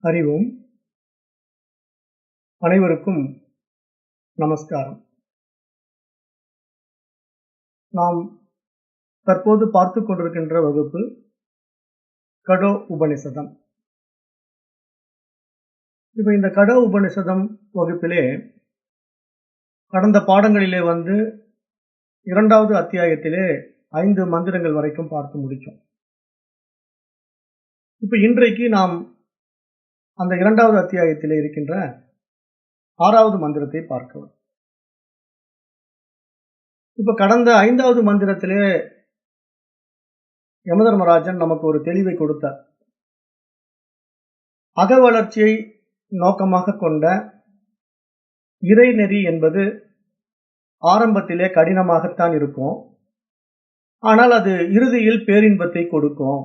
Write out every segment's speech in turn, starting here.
அறிவோம். அனைவருக்கும் நமஸ்காரம். நாம் தற்போது பார்த்துக் கொண்டிருக்கின்ற வகுப்பு கடோ உபநிஷதம். இப்போ இந்த கடோ உபநிஷதம் வகுப்பிலே கடந்த பாடங்களிலே இரண்டாவது அத்தியாயத்திலே 5 மந்திரங்கள் வரைக்கும் பார்த்து முடித்தோம். இப்போ இன்றைக்கு நாம் அந்த இரண்டாவது அத்தியாயத்திலே இருக்கின்ற 6வது மந்திரத்தை பார்க்கலாம். இப்ப கடந்த 5வது மந்திரத்திலே யமதர்மராஜன் நமக்கு ஒரு தெளிவை கொடுத்தார். அக வளர்ச்சியை நோக்கமாக கொண்ட இறைநெறி என்பது ஆரம்பத்திலே கடினமாகத்தான் இருக்கும், ஆனால் அது இறுதியில் பேரின்பத்தை கொடுக்கும்.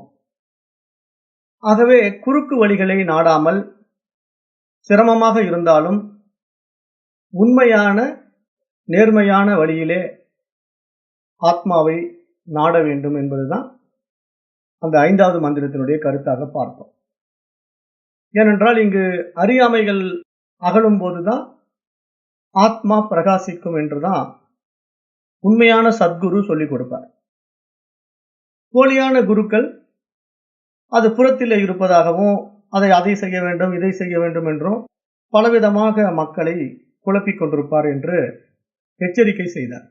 ஆகவே குறுக்கு வழிகளை நாடாமல் சிரமமாக இருந்தாலும் உண்மையான நேர்மையான வழியிலே ஆத்மாவை நாட வேண்டும் என்பதுதான் அந்த 5வது மந்திரத்தினுடைய கருத்தாக பார்ப்போம். ஏனென்றால் இங்கு அறியாமைகள் அகலும் போதுதான் ஆத்மா பிரகாசிக்கும் என்றுதான் உண்மையான சத்குரு சொல்லிக் கொடுப்பார். போலியான குருக்கள் அது புறத்திலே இருப்பதாகவும் அதை செய்ய வேண்டும் இதை செய்ய வேண்டும் என்றும் பலவிதமாக மக்களை குழப்பிக் கொண்டிருப்பார் என்று எச்சரிக்கை செய்தார்.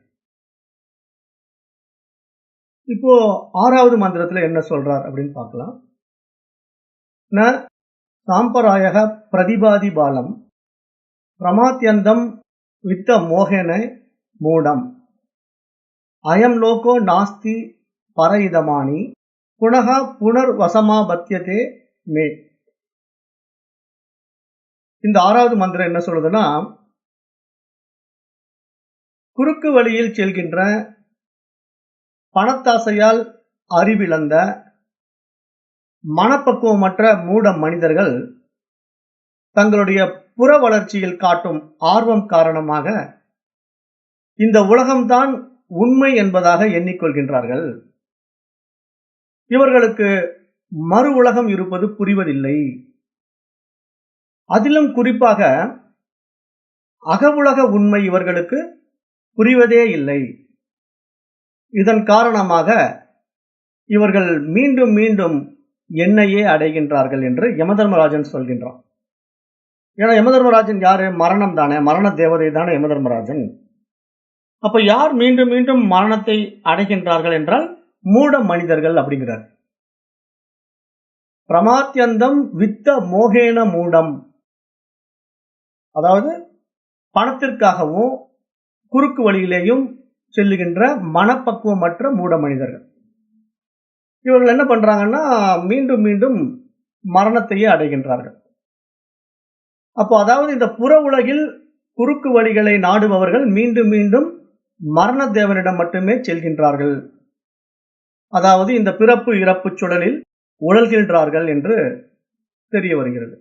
இப்போ 6வது மந்திரத்துல என்ன சொல்றார் அப்படின்னு பார்க்கலாம். ந சாம்பராயக பிரதிபாதி பாலம் பிரமாத்யந்தம் வித்த மோகன மூடம் அயம் லோகோ நாஸ்தி பரயிதமானி புனக புனர் வசமாபத்தியதே மே. இந்த 6வது மந்திரம் என்ன சொல்லுதுன்னா, குறுக்கு வழியில் செல்கின்ற பணத்தாசையால் அறிவிழந்த மனப்பக்குவமற்ற மூட மனிதர்கள் தங்களுடைய புற வளர்ச்சியில் காட்டும் ஆர்வம் காரணமாக இந்த உலகம்தான் உண்மை என்பதாக எண்ணிக்கொள்கின்றார்கள். இவர்களுக்கு மறு உலகம் இருப்பது புரிவதில்லை. அதிலும் குறிப்பாக அகவுலக உண்மை இவர்களுக்கு புரிவதே இல்லை. இதன் காரணமாக இவர்கள் மீண்டும் மீண்டும் என்னையே அடைகின்றார்கள் என்று யமதர்மராஜன் சொல்கின்றான். ஏன்னா யமதர்மராஜன் யாரு? மரணம் தானே, மரண தேவதை தானே யமதர்மராஜன். அப்ப யார் மீண்டும் மீண்டும் மரணத்தை அடைகின்றார்கள் என்றால் மூட மனிதர்கள் அப்படிங்கிறார். பிரமாத்யந்தம் வித்த மோகேன மூடம், அதாவது பணத்திற்காகவும் குறுக்கு வழியிலேயும் செல்லுகின்ற மனப்பக்குவமற்ற மூட மனிதர்கள். இவர்கள் என்ன பண்றாங்கன்னா மீண்டும் மீண்டும் மரணத்தையே அடைகின்றார்கள். அப்போ அதாவது இந்த புற உலகில் குறுக்கு வழிகளை நாடுபவர்கள் மீண்டும் மீண்டும் மரண தேவனிடம் மட்டுமே செல்கின்றார்கள். அதாவது இந்த பிறப்பு இறப்பு சுழலில் உழல்கின்றார்கள் என்று தெரிய வருகிறது.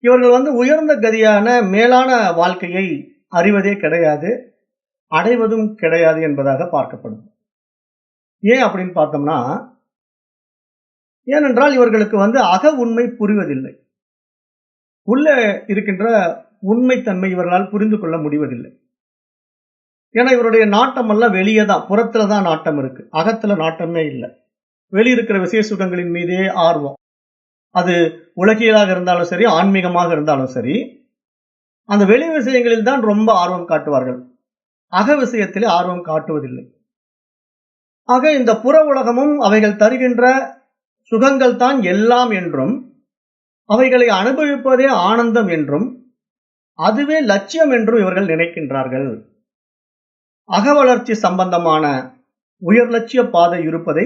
இவர்கள் உயர்ந்த கதியான மேலான வாழ்க்கையை அறிவதே கிடையாது, அடைவதும் கிடையாது என்பதாக பார்க்கப்படும். ஏன் அப்படின்னு பார்த்தோம்னா, ஏனென்றால் இவர்களுக்கு அக உண்மை புரிவதில்லை. உள்ளே இருக்கின்ற உண்மைத்தன்மை இவர்களால் புரிந்து கொள்ள முடிவதில்லை. ஏன்னா இவருடைய நாட்டம் எல்லாம் வெளியே தான், புறத்துல தான் நாட்டம் இருக்கு, அகத்துல நாட்டமே இல்லை. வெளியிருக்கிற விசேஷ சுகங்களின் மீதே ஆர்வம். அது உலகியலாக இருந்தாலும் சரி, ஆன்மீகமாக இருந்தாலும் சரி, அந்த வெளி விஷயங்களில் தான் ரொம்ப ஆர்வம் காட்டுவார்கள். அக விஷயத்திலே ஆர்வம் காட்டுவதில்லை. ஆக இந்த புற உலகமும் அவைகள் தருகின்ற சுகங்கள் தான் எல்லாம் என்றும், அவைகளை அனுபவிப்பதே ஆனந்தம் என்றும், அதுவே லட்சியம் என்றும் இவர்கள் நினைக்கின்றார்கள். அக வளர்ச்சி சம்பந்தமான உயர் லட்சிய பாதை இருப்பதை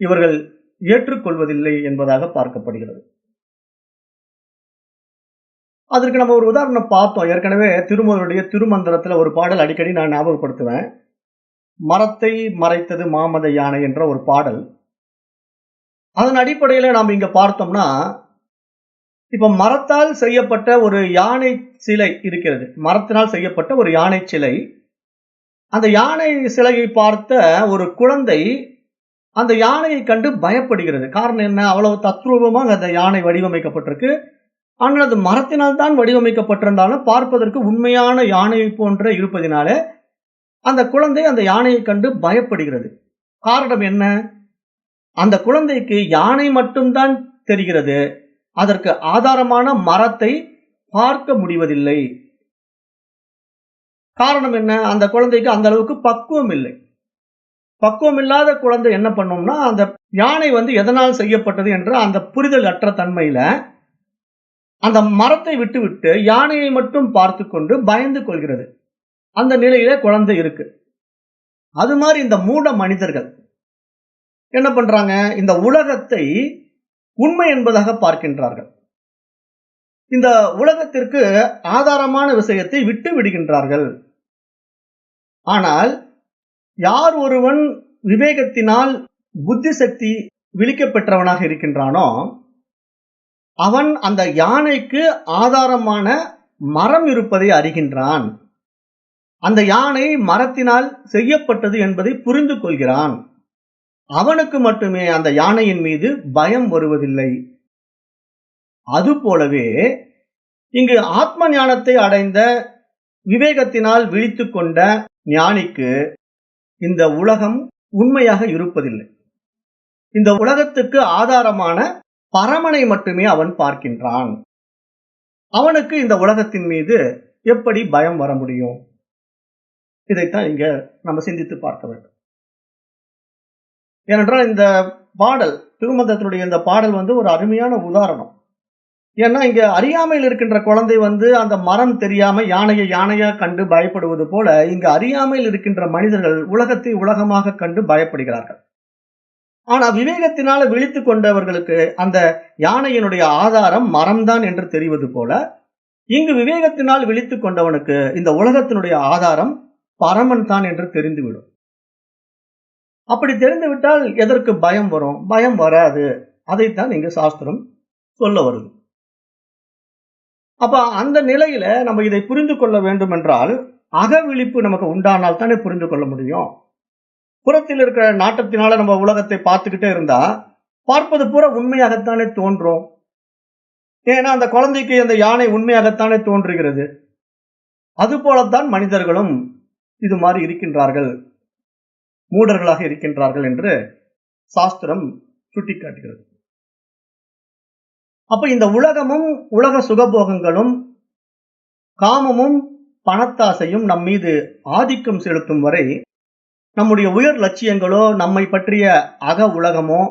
இவர்கள் ஏற்றுக்கொள்வதில்லை என்பதாக பார்க்கப்படுகிறது. அதற்கு நம்ம ஒரு உதாரணம் பார்த்தோம் ஏற்கனவே. திருமூலருடைய திருமந்திரத்துல ஒரு பாடல் அடிக்கடி நான் ஞாபகப்படுத்துவேன். மரத்தை மறைத்தது மாமத யானை என்ற ஒரு பாடல். அதன் அடிப்படையில நாம் இங்க பார்த்தோம்னா, இப்ப மரத்தால் செய்யப்பட்ட ஒரு யானை சிலை இருக்கிறது. மரத்தினால் செய்யப்பட்ட ஒரு யானை சிலை. அந்த யானை சிலையை பார்த்த ஒரு குழந்தை அந்த யானையை கண்டு பயப்படுகிறது. காரணம் என்ன? அவ்வளவு தத்ரூபமாக அந்த யானை வடிவமைக்கப்பட்டிருக்கு. ஆனால் அது மரத்தினால் தான் வடிவமைக்கப்பட்டிருந்தாலும் பார்ப்பதற்கு உண்மையான யானையை போன்ற இருப்பதினால அந்த குழந்தை அந்த யானையை கண்டு பயப்படுகிறது. காரணம் என்ன? அந்த குழந்தைக்கு யானை மட்டும்தான் தெரிகிறது. அதற்கு ஆதாரமான மரத்தை பார்க்க முடிவதில்லை. காரணம் என்ன? அந்த குழந்தைக்கு அந்த அளவுக்கு பக்குவம் இல்லை. பக்குவம் இல்லாத குழந்தை என்ன பண்ணும்னா, அந்த யானை எதனால் செய்யப்பட்டது என்ற அந்த புரிதல் அற்ற தன்மையில அந்த மரத்தை விட்டுவிட்டு யானையை மட்டும் பார்த்து கொண்டு பயந்து கொள்கிறது. அந்த நிலையில குழந்தை இருக்கு. அது மாதிரி இந்த மூட மனிதர்கள் என்ன பண்றாங்க? இந்த உலகத்தை உண்மை என்பதாக பார்க்கின்றார்கள். இந்த உலகத்திற்கு ஆதாரமான விஷயத்தை விட்டு விடுகின்றார்கள். ஆனால் யார் ஒருவன் விவேகத்தினால் புத்தி சக்தி விழிக்கப் பெற்றவனாக இருக்கின்றானோ அவன் அந்த யானைக்கு ஆதாரமான மரம் இருப்பதை அறிகின்றான். அந்த யானை மரத்தினால் செய்யப்பட்டது என்பதை புரிந்து கொள்கிறான். அவனுக்கு மட்டுமே அந்த யானையின் மீது பயம் வருவதில்லை. அதுபோலவே இங்கு ஆத்ம ஞானத்தை அடைந்த விவேகத்தினால் விழித்துக் கொண்ட ஞானிக்கு இந்த உலகம் உண்மையாக இருப்பதில்லை. இந்த உலகத்துக்கு ஆதாரமான பரமனை மட்டுமே அவன் பார்க்கின்றான். அவனுக்கு இந்த உலகத்தின் மீது எப்படி பயம் வர முடியும்? இதைத்தான் இங்க நம்ம சிந்தித்து பார்க்க வேண்டும். ஏனென்றால் இந்த பாடல், திருமந்திரத்தினுடைய இந்த பாடல் ஒரு அருமையான உதாரணம். ஏன்னா இங்க அறியாமையில் இருக்கின்ற குழந்தை அந்த மரம் தெரியாம யானையா கண்டு பயப்படுவது போல, இங்க அறியாமையில் இருக்கின்ற மனிதர்கள் உலகத்தை உலகமாக கண்டு பயப்படுகிறார்கள். ஆனா விவேகத்தினால விழித்துக் கொண்டவர்களுக்கு அந்த யானையினுடைய ஆதாரம் மரம்தான் என்று தெரிவது போல, இங்கு விவேகத்தினால் விழித்துக் கொண்டவனுக்கு இந்த உலகத்தினுடைய ஆதாரம் பரமன் தான் என்று தெரிந்துவிடும். அப்படி தெரிந்துவிட்டால் எதற்கு பயம் வரும்? பயம் வராது. அதைத்தான் இங்கு சாஸ்திரம் சொல்ல வருது. அப்ப அந்த நிலையில நம்ம இதை புரிந்து கொள்ள வேண்டும் என்றால் அகவிழிப்பு நமக்கு உண்டானால் தானே புரிந்து கொள்ள முடியும். புறத்தில் இருக்கிற நாட்டத்தினால நம்ம உலகத்தை பார்த்துக்கிட்டே இருந்தா பார்ப்பது பூரா உண்மையாகத்தானே தோன்றும். ஏன்னா அந்த குழந்தைக்கு அந்த யானை உண்மையாகத்தானே தோன்றுகிறது. அது போலத்தான் மனிதர்களும் இது மாதிரி இருக்கின்றார்கள், மூடர்களாக இருக்கின்றார்கள் என்று சாஸ்திரம் சுட்டிக்காட்டுகிறது. அப்ப இந்த உலகமும் உலக சுகபோகங்களும் காமமும் பணத்தாசையும் நம் மீது ஆதிக்கம் செலுத்தும் வரை நம்முடைய உயர் லட்சியங்களோ நம்மை பற்றிய அக உலகமோ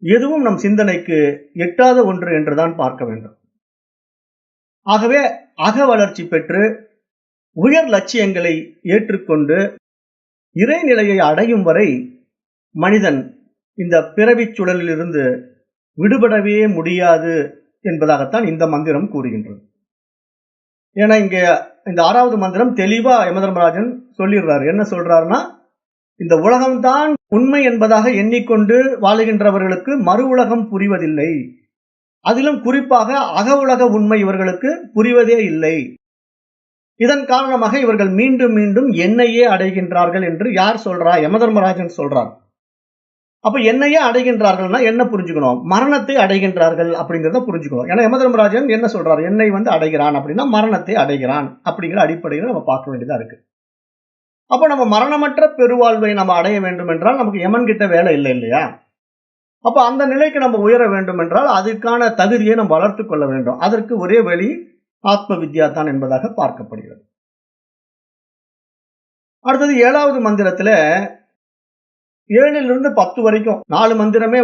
எதுவும் நம் சிந்தனைக்கு எட்டாத ஒன்று என்றுதான் பார்க்க வேண்டும். ஆகவே அக வளர்ச்சி பெற்று உயர் லட்சியங்களை ஏற்றுக்கொண்டு இறைநிலையை அடையும் வரை மனிதன் இந்த பிறவிச் சுழலில் இருந்து விடுபடவே முடியாது என்பதாகத்தான் இந்த மந்திரம் கூறுகின்றது. ஏன்னா இங்க இந்த 6வது மந்திரம் தெளிவா யமதர்மராஜன் சொல்லிடுறாரு. என்ன சொல்றாருன்னா, இந்த உலகம்தான் உண்மை என்பதாக எண்ணிக்கொண்டு வாழுகின்றவர்களுக்கு மறு உலகம் புரிவதில்லை. அதிலும் குறிப்பாக அக உலக உண்மை இவர்களுக்கு புரிவதே இல்லை. இதன் காரணமாக இவர்கள் மீண்டும் மீண்டும் என்னையே அடைகின்றார்கள் என்று யார் சொல்றா? யமதர்மராஜன் சொல்றார். அப்ப என்னையே அடைகின்றார்கள்னா என்ன புரிஞ்சுக்கணும்? மரணத்தை அடைகின்றார்கள் அப்படிங்கிறத புரிஞ்சுக்கணும். ஏன்னா யமதர்மராஜன் என்ன சொல்றாரு? என்னை அடைகிறான் அப்படின்னா மரணத்தை அடைகிறான் அப்படிங்கிற அடிப்படையில் நம்ம பார்க்க வேண்டியதா இருக்கு. அப்ப நம்ம மரணமற்ற பெருவாழ்வை நம்ம அடைய வேண்டும் என்றால் நமக்கு யமன் கிட்ட வேலை இல்லை இல்லையா? அப்ப அந்த நிலைக்கு நம்ம உயர வேண்டும் என்றால் அதுக்கான தகுதியை நம்ம வளர்த்து கொள்ள வேண்டும். அதற்கு ஒரே வழி ஆத்ம வித்யா தான் என்பதாக பார்க்கப்படுகிறது. அடுத்தது 7வது மந்திரத்துல 7லிருந்து 10 வரைக்கும் 4 மந்திரமே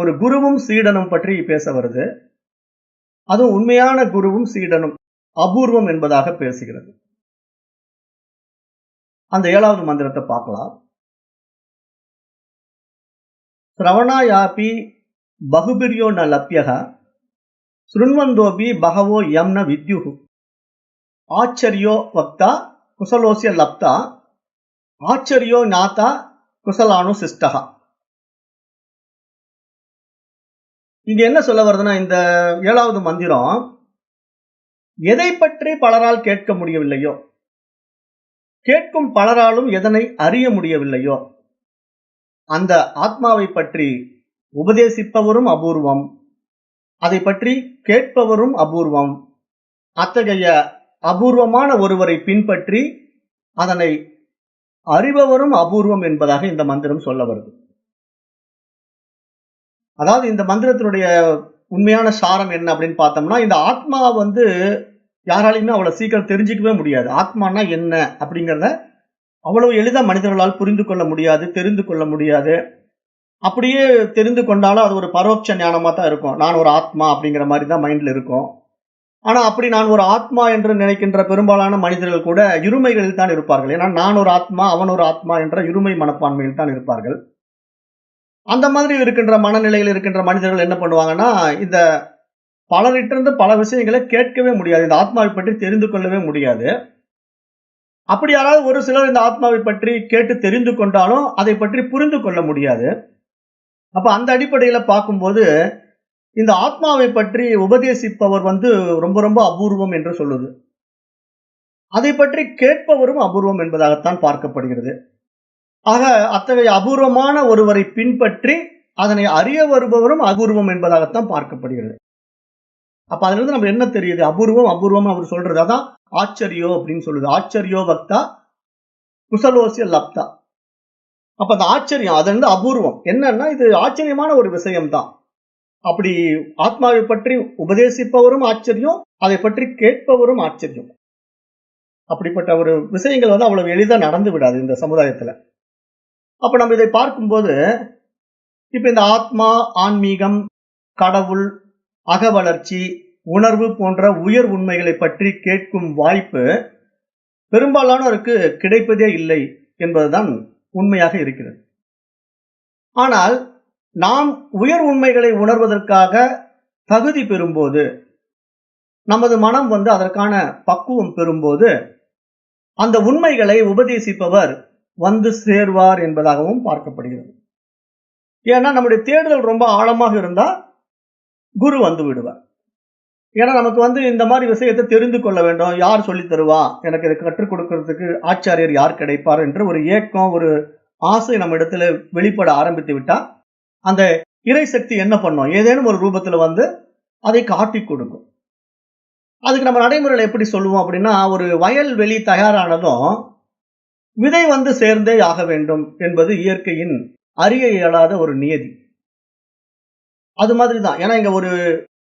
ஒரு குருவும் சீடனும் பற்றி பேச வருது. அதுவும் உண்மையான குருவும் சீடனும் அபூர்வம் என்பதாக பேசுகிறது. அந்த 7வது மந்திரத்தை பார்க்கலாம். ஸ்ரவணாயாபி பகுபிரியோ ந லப்யக ஸ்ருண்வந்தோபி பகவோ யம் ந வித்யுஹு ஆச்சரியோ வக்தா குசலோஸ்ய லப்தா ஆச்சரியோ ஞாதா குசலானு சிஷ்டகா. இங்க என்ன சொல்ல வருதுன்னா, இந்த 7வது மந்திரம் எதை பற்றி பலரால் கேட்க முடியவில்லையோ, கேட்கும் பலராலும் எதனை அறிய முடியவில்லையோ அந்த ஆத்மாவை பற்றி உபதேசிப்பவரும் அபூர்வம், அதை பற்றி கேட்பவரும் அபூர்வம். அத்தகைய அபூர்வமான ஒருவரை பின்பற்றி அதனை அறிபவரும் அபூர்வம் என்பதாக இந்த மந்திரம் சொல்ல வருது. அதாவது இந்த மந்திரத்தினுடைய உண்மையான சாரம் என்ன அப்படின்னு பார்த்தோம்னா, இந்த ஆத்மா யாராலையுமே அவ்வளவு சீக்கிரம் தெரிஞ்சுக்கவே முடியாது. ஆத்மானா என்ன அப்படிங்கிறத அவ்வளவு எளிதா மனிதர்களால் புரிந்து கொள்ள முடியாது, தெரிந்து கொள்ள முடியாது. அப்படியே தெரிந்து கொண்டாலும் அது ஒரு பரோட்ச ஞானமா தான் இருக்கும். நான் ஒரு ஆத்மா அப்படிங்கிற மாதிரி தான் மைண்ட்ல இருக்கும். ஆனா அப்படி நான் ஒரு ஆத்மா என்று நினைக்கின்ற பெரும்பாலான மனிதர்கள் கூட இருமைகளில் தான் இருப்பார்கள். ஏன்னா நான் ஒரு ஆத்மா, அவன் ஒரு ஆத்மா என்ற இருமை மனப்பான்மையில் தான் இருப்பார்கள். அந்த மாதிரி இருக்கின்ற மனநிலையில் இருக்கின்ற மனிதர்கள் என்ன பண்ணுவாங்கன்னா, இந்த பலரிட்டிருந்து பல விஷயங்களை கேட்கவே முடியாது. இந்த ஆத்மாவை பற்றி தெரிந்து கொள்ளவே முடியாது. அப்படி யாராவது ஒரு சிலர் இந்த ஆத்மாவை பற்றி கேட்டு தெரிந்து கொண்டாலும் அதை பற்றி புரிந்து கொள்ள முடியாது. அப்ப அந்த அடிப்படையில பார்க்கும்போது இந்த ஆத்மாவை பற்றி உபதேசிப்பவர் ரொம்ப ரொம்ப அபூர்வம் என்று சொல்லுது. அதை பற்றி கேட்பவரும் அபூர்வம் என்பதாகத்தான் பார்க்கப்படுகிறது. ஆக அத்தகைய அபூர்வமான ஒருவரை பின்பற்றி அதனை அறிய வருபவரும் அபூர்வம் என்பதாகத்தான் பார்க்கப்படுகிறது. அப்ப அதுல இருந்து நம்ம என்ன தெரியுது? அபூர்வம் அபூர்வம் அவர் சொல்றது அதான் ஆச்சரியோ அப்படின்னு சொல்லுது. ஆச்சரியோ பக்தா குசலோசிய லப்தா. அப்ப அந்த ஆச்சரியம் அது அபூர்வம் என்னன்னா, இது ஆச்சரியமான ஒரு விஷயம்தான். அப்படி ஆத்மாவை பற்றி உபதேசிப்பவரும் ஆச்சரியம், அதை பற்றி கேட்பவரும் ஆச்சரியம். அப்படிப்பட்ட ஒரு விஷயங்கள் அவ்வளவு எளிதா நடந்து விடாது இந்த சமுதாயத்துல. அப்ப நம்ம இதை பார்க்கும்போது, இப்ப இந்த ஆத்மா, ஆன்மீகம், கடவுள், அகவளர்ச்சி, உணர்வு போன்ற உயர் உண்மைகளை பற்றி கேட்கும் வாய்ப்பு பெரும்பாலானோருக்கு கிடைப்பதே இல்லை என்பதுதான் உண்மையாக இருக்கிறது. ஆனால் நாம் உயர் உண்மைகளை உணர்வதற்காக தகுதி பெறும்போது, நமது மனம் அதற்கான பக்குவம் பெறும்போது, அந்த உண்மைகளை உபதேசிப்பவர் சேர்வார் என்பதாகவும் பார்க்கப்படுகிறது. ஏன்னா நம்முடைய தேடுதல் ரொம்ப ஆழமாக இருந்தா குரு விடுவார். ஏன்னா நமக்கு இந்த மாதிரி விஷயத்தை தெரிந்து கொள்ள வேண்டும். யார் சொல்லி தருவா, எனக்கு இதை கற்றுக் கொடுக்கறதுக்கு ஆச்சாரியர் யார் கிடைப்பார் என்று ஒரு ஏக்கம், ஒரு ஆசை நம்ம இடத்துல வெளிப்பட ஆரம்பித்து விட்டா அந்த இறை சக்தி என்ன பண்ணும்? ஏதேனும் ஒரு ரூபத்துல அதை காட்டி கொடுக்கும். அதுக்கு நம்ம நடைமுறையில எப்படி சொல்லுவோம் அப்படின்னா, ஒரு வயல் வெளி தயாரானதும் விதை சேர்ந்தே ஆக வேண்டும் என்பது இயற்கையின் அறிய இயலாத ஒரு நியதி. அது மாதிரிதான். ஏன்னா இங்க ஒரு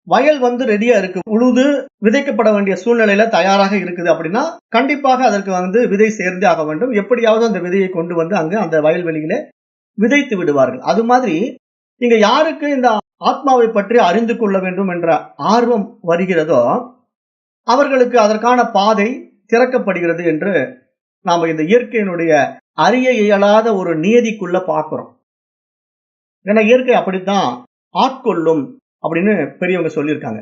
வயல் ரெடியா இருக்கு, உழுது விதைக்கப்பட வேண்டிய சூழ்நிலையில தயாராக இருக்குது அப்படின்னா கண்டிப்பாக அதற்கு விதை சேர்ந்தே ஆக வேண்டும். எப்படியாவது அந்த விதையை கொண்டு அங்கு அந்த வயல்வெளியிலே விதைத்து விடுவார்கள். அது மாதிரி இங்க யாருக்கு இந்த ஆத்மாவை பற்றி அறிந்து கொள்ள வேண்டும் என்ற ஆர்வம் வருகிறதோ அவர்களுக்கு அதற்கான பாதை திறக்கப்படுகிறது என்று நாம இந்த இயற்கையினுடைய அறிய இயலாத ஒரு நியதிக்குள்ள பார்க்கிறோம். ஏன்னா இயற்கை அப்படித்தான் ஆட்கொள்ளும் அப்படின்னு பெரியவங்க சொல்லியிருக்காங்க.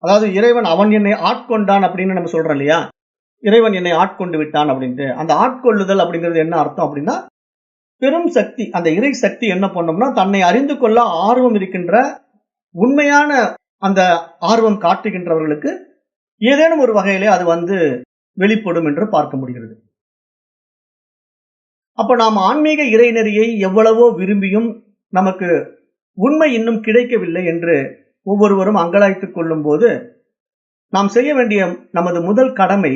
அதாவது இறைவன் அவன் என்னை ஆட்கொண்டான் அப்படின்னு நம்ம சொல்றோம் இல்லையா, இறைவன் என்னை ஆட்கொண்டு விட்டான் அப்படின்ட்டு. அந்த ஆட்கொள்ளுதல் அப்படிங்கிறது என்ன அர்த்தம் அப்படின்னா, பெரும் சக்தி, அந்த இறை சக்தி என்ன பண்ணோம்னா தன்னை அறிந்து கொள்ள ஆர்வம் இருக்கின்ற உண்மையான அந்த ஆர்வம் காட்டுகின்றவர்களுக்கு ஏதேனும் ஒரு வகையிலே அது வெளிப்படும் என்று பார்க்க முடிகிறது. அப்ப நாம் ஆன்மீக இறைநெறியை எவ்வளவோ விரும்பியும் நமக்கு உண்மை இன்னும் கிடைக்கவில்லை என்று ஒவ்வொருவரும் அங்கலாய்த்துக் கொள்ளும் போது நாம் செய்ய வேண்டிய நமது முதல் கடமை,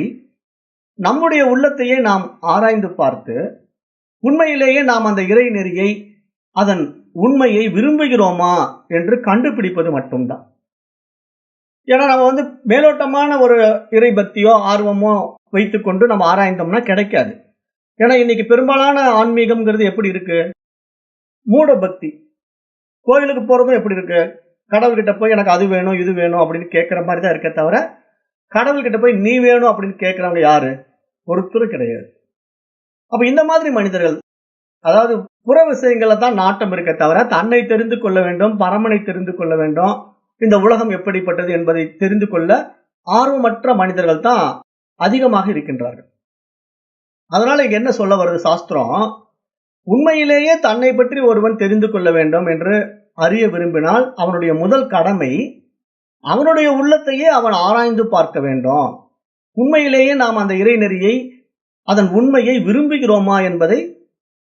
நம்முடைய உள்ளத்தையே நாம் ஆராய்ந்து பார்த்து உண்மையிலேயே நாம் அந்த இறை நெறியை, அதன் உண்மையை விரும்புகிறோமா என்று கண்டுபிடிப்பது மட்டும்தான். ஏன்னா நம்ம மேலோட்டமான ஒரு இறை பக்தியோ ஆர்வமோ வைத்துக்கொண்டு நம்ம ஆராய்ந்தோம்னா கிடைக்காது. ஏன்னா இன்னைக்கு பெரும்பாலான ஆன்மீகம்ங்கிறது எப்படி இருக்கு? மூட பக்தி. கோயிலுக்கு போறதும் எப்படி இருக்கு? கடவுள்கிட்ட போய் எனக்கு அது வேணும் இது வேணும் அப்படின்னு கேட்கிற மாதிரி தான் இருக்க தவிர, கடவுள்கிட்ட போய் நீ வேணும் அப்படின்னு கேட்கிறவங்க யாரு? ஒருத்தரும் கிடையாது. அப்ப இந்த மாதிரி மனிதர்கள், அதாவது புற விஷயங்கள்ல தான் நாட்டம் இருக்க தவிர தன்னை தெரிந்து கொள்ள வேண்டும், பரமனை தெரிந்து கொள்ள வேண்டும், இந்த உலகம் எப்படிப்பட்டது என்பதை தெரிந்து கொள்ள ஆர்வமற்ற மனிதர்கள் தான் அதிகமாக இருக்கின்றார்கள். அதனால இங்க என்ன சொல்ல வருது சாஸ்திரம்? உண்மையிலேயே தன்னை பற்றி ஒருவன் தெரிந்து கொள்ள வேண்டும் என்று அறிய விரும்பினால் அவனுடைய முதல் கடமை அவனுடைய உள்ளத்தையே அவன் ஆராய்ந்து பார்க்க வேண்டும். உண்மையிலேயே நாம் அந்த இறை நெறியை, அதன் உண்மையை விரும்புகிறோமா என்பதை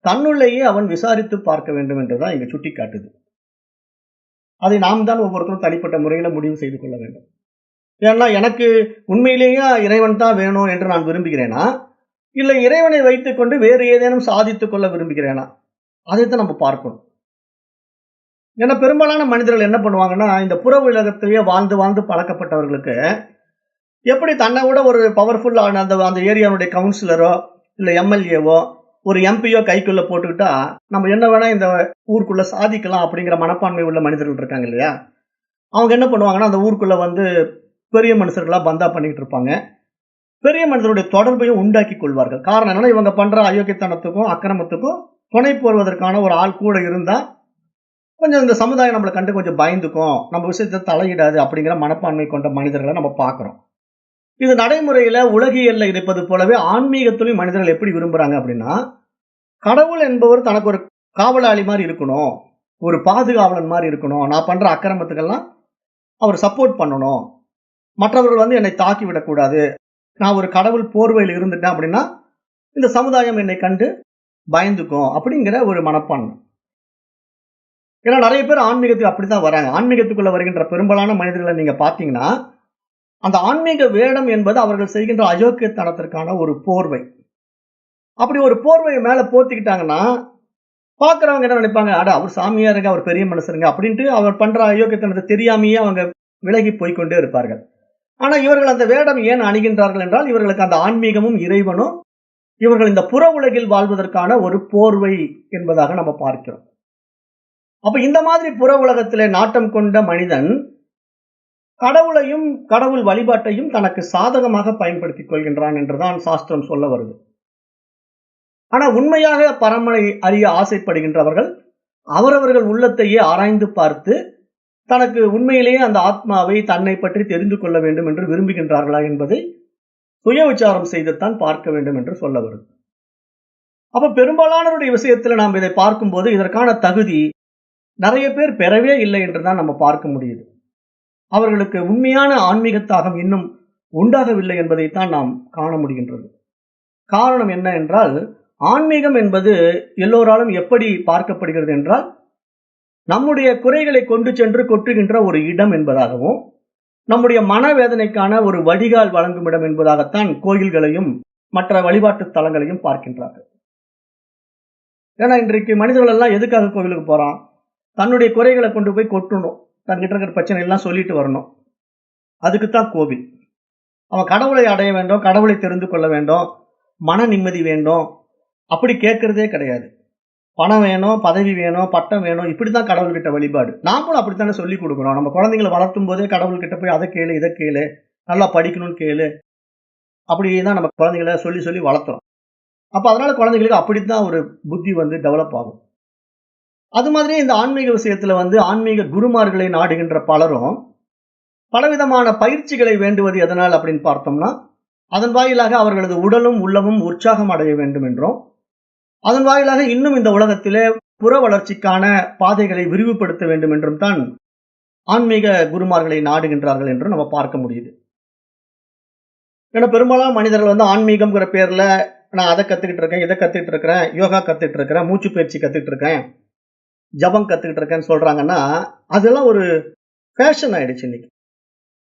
தன்னுள்ளேயே அவன் விசாரித்து பார்க்க வேண்டும் என்றுதான் இங்க சுட்டி காட்டுது. அதை நாம் தான் ஒவ்வொருத்தரும் தனிப்பட்ட முறையில முடிவு செய்து கொள்ள வேண்டும். ஏன்னா எனக்கு உண்மையிலேயே இறைவன் தான் வேணும் என்று நான் விரும்புகிறேனா, இல்லை இறைவனை வைத்துக் கொண்டு வேறு ஏதேனும் சாதித்துக் கொள்ள விரும்புகிறேனா, அதைத்தான் நம்ம பார்க்கணும். ஏன்னா பெரும்பாலான மனிதர்கள் என்ன பண்ணுவாங்கன்னா, இந்த புற உலகத்திலேயே வாழ்ந்து வாழ்ந்து பழக்கப்பட்டவர்களுக்கு எப்படி தன்னை விட ஒரு பவர்ஃபுல்லான அந்த ஏரியாவுடைய கவுன்சிலரோ இல்லை எம்எல்ஏவோ ஒரு எம்பியோ கைக்குள்ள போட்டுக்கிட்டா நம்ம என்ன வேணா இந்த ஊருக்குள்ள சாதிக்கலாம் அப்படிங்கிற மனப்பான்மை உள்ள மனிதர்கள் இருக்காங்க இல்லையா, அவங்க என்ன பண்ணுவாங்கன்னா அந்த ஊருக்குள்ள வந்து பெரிய மனுஷர்களா பந்தா பண்ணிக்கிட்டு இருப்பாங்க. பெரிய மனிதனுடைய தொடர்பையும் உண்டாக்கி கொள்வார்கள். காரணம் என்னன்னா, இவங்க பண்ற அயோக்கியத்தனத்துக்கும் அக்கிரமத்துக்கும் துணை போடுவதற்கான ஒரு ஆள் கூட இருந்தா கொஞ்சம் இந்த சமுதாயம் நம்மளை கண்டு கொஞ்சம் பயந்துக்கும், நம்ம விஷயத்தை தலையிடாது அப்படிங்கிற மனப்பான்மை கொண்ட மனிதர்களை நம்ம பார்க்கிறோம். இது நடைமுறையில உலகியல்ல இருப்பது போலவே ஆன்மீகத்திலும் மனிதர்கள் எப்படி விரும்புறாங்க அப்படின்னா, கடவுள் என்பவர் தனக்கு ஒரு காவலாளி மாதிரி இருக்கணும், ஒரு பாதுகாவலன் மாதிரி இருக்கணும், நான் பண்ற அக்கிரமத்துக்கெல்லாம் அவர் சப்போர்ட் பண்ணணும், மற்றவர்கள் வந்து என்னை தாக்கி விடக்கூடாது, நான் ஒரு கடவுள் போர்வையில் இருந்துட்டேன் அப்படின்னா இந்த சமுதாயம் என்னை கண்டு பயந்துக்கும் அப்படிங்கிற ஒரு மனப்பான்மை. ஏன்னா நிறைய பேர் ஆன்மீகத்துக்கு அப்படித்தான் வராங்க. ஆன்மீகத்துக்குள்ள வருகின்ற பெரும்பாலான மனிதர்களை நீங்க பாத்தீங்கன்னா, அந்த ஆன்மீக வேடம் என்பது அவர்கள் செய்கின்ற அயோக்கியத்தனத்திற்கான ஒரு போர்வை. அப்படி ஒரு போர்வையை மேல போத்திக்கிட்டாங்கன்னா பாக்குறவங்க என்ன நினைப்பாங்க, அட அவர் சாமியாருங்க, அவர் பெரிய மனுஷருங்க அப்படின்ட்டு அவர் பண்ற அயோக்கியத்தனத்தை தெரியாமையே அவங்க விலகி போய்கொண்டே இருப்பார்கள். ஆனா இவர்கள் அந்த வேடம் ஏன் அணிகின்றார்கள் என்றால், இவர்களுக்கு அந்த ஆன்மீகமும் இறைவனும் இவர்கள் இந்த புற உலகில் வாழ்வதற்கான ஒரு போர்வை என்பதாக நம்ம பார்க்கிறோம். அப்ப இந்த மாதிரி புற உலகத்திலே நாட்டம் கொண்ட மனிதன் கடவுளையும் கடவுள் வழிபாட்டையும் தனக்கு சாதகமாக பயன்படுத்திக் கொள்கின்றான் என்றுதான் சாஸ்திரம் சொல்ல வருது. ஆனா உண்மையாக பரமனை அறிய ஆசைப்படுகின்றவர்கள் அவரவர்கள் உள்ளத்தையே ஆராய்ந்து பார்த்து தனக்கு உண்மையிலேயே அந்த ஆத்மாவை தன்னை பற்றி தெரிந்து கொள்ள வேண்டும் என்று விரும்புகின்றார்களா என்பதை சுய விசாரம் செய்துத்தான் பார்க்க வேண்டும் என்று சொல்ல வருது. அப்ப பெரும்பாலானவருடைய விஷயத்துல நாம் இதை பார்க்கும்போது இதற்கான தகுதி நிறைய பேர் பெறவே இல்லை என்றுதான் நம்ம பார்க்க முடியுது. அவர்களுக்கு உண்மையான ஆன்மீக தாகம் இன்னும் உண்டாகவில்லை என்பதைத்தான் நாம் காண முடிகின்றது. காரணம் என்ன என்றால், ஆன்மீகம் என்பது எல்லோராலும் எப்படி பார்க்கப்படுகிறது என்றால், நம்முடைய குறைகளை கொண்டு சென்று கொட்டுகின்ற ஒரு இடம் என்பதாகவும், நம்முடைய மனவேதனைக்கான ஒரு வடிகால் வழங்கும் இடம் என்பதாகத்தான் கோயில்களையும் மற்ற வழிபாட்டு தலங்களையும் பார்க்கின்றார்கள். ஏன்னா இன்றைக்கு மனிதர்கள் எல்லாம் எதுக்காக கோவிலுக்கு போறான்? தன்னுடைய குறைகளை கொண்டு போய் கொட்டணும், தன்கிட்ட இருக்கிற பிரச்சனை எல்லாம் சொல்லிட்டு வரணும். அதுக்குத்தான் கோவில். அவன் கடவுளை அடைய வேண்டும், கடவுளை தெரிந்து கொள்ள வேண்டும், மன நிம்மதி வேண்டும், அப்படி கேட்கறதே கிடையாது. பணம் வேணும், பதவி வேணும், பட்டம் வேணும், இப்படித்தான் கடவுள்கிட்ட வழிபாடு. நாமளும் அப்படித்தானே சொல்லி கொடுக்குறோம். நம்ம குழந்தைங்களை வளர்த்தும் போதே கடவுள்கிட்ட போய் அதை கேளு, இதை கேளு, நல்லா படிக்கணும்னு கேளு, அப்படிதான் நம்ம குழந்தைங்களை சொல்லி சொல்லி வளர்த்துறோம். அப்ப அதனால குழந்தைங்களுக்கு அப்படித்தான் ஒரு புத்தி வந்து டெவலப் ஆகும். அது மாதிரி இந்த ஆன்மீக விஷயத்துல வந்து ஆன்மீக குருமார்களை நாடுகின்ற பலரும் பலவிதமான பயிற்சிகளை வேண்டுவது எதனால் அப்படின்னு பார்த்தோம்னா, அதன் வாயிலாக அவர்களது உடலும் உள்ளமும் உற்சாகம் அடைய வேண்டும் என்றும், அதன் வாயிலாக இன்னும் இந்த உலகத்திலே புற வளர்ச்சிக்கான பாதைகளை விரிவுபடுத்த வேண்டும் என்றும் தான் ஆன்மீக குருமார்களை நாடுகின்றார்கள் என்று நம்ம பார்க்க முடியுது. ஏன்னா பெரும்பாலான மனிதர்கள் வந்து ஆன்மீகம்ங்கிற பேர்ல நான் அதை கத்துக்கிட்டு இருக்கேன், இதை கத்துக்கிட்டு இருக்கிறேன், யோகா கத்துக்கிட்டு இருக்கிறேன், மூச்சு பயிற்சி கத்துக்கிட்டு இருக்கேன், ஜபம் கத்துக்கிட்டு இருக்கேன்னு சொல்றாங்கன்னா அதெல்லாம் ஒரு ஃபேஷன் ஆயிடுச்சு இன்னைக்கு.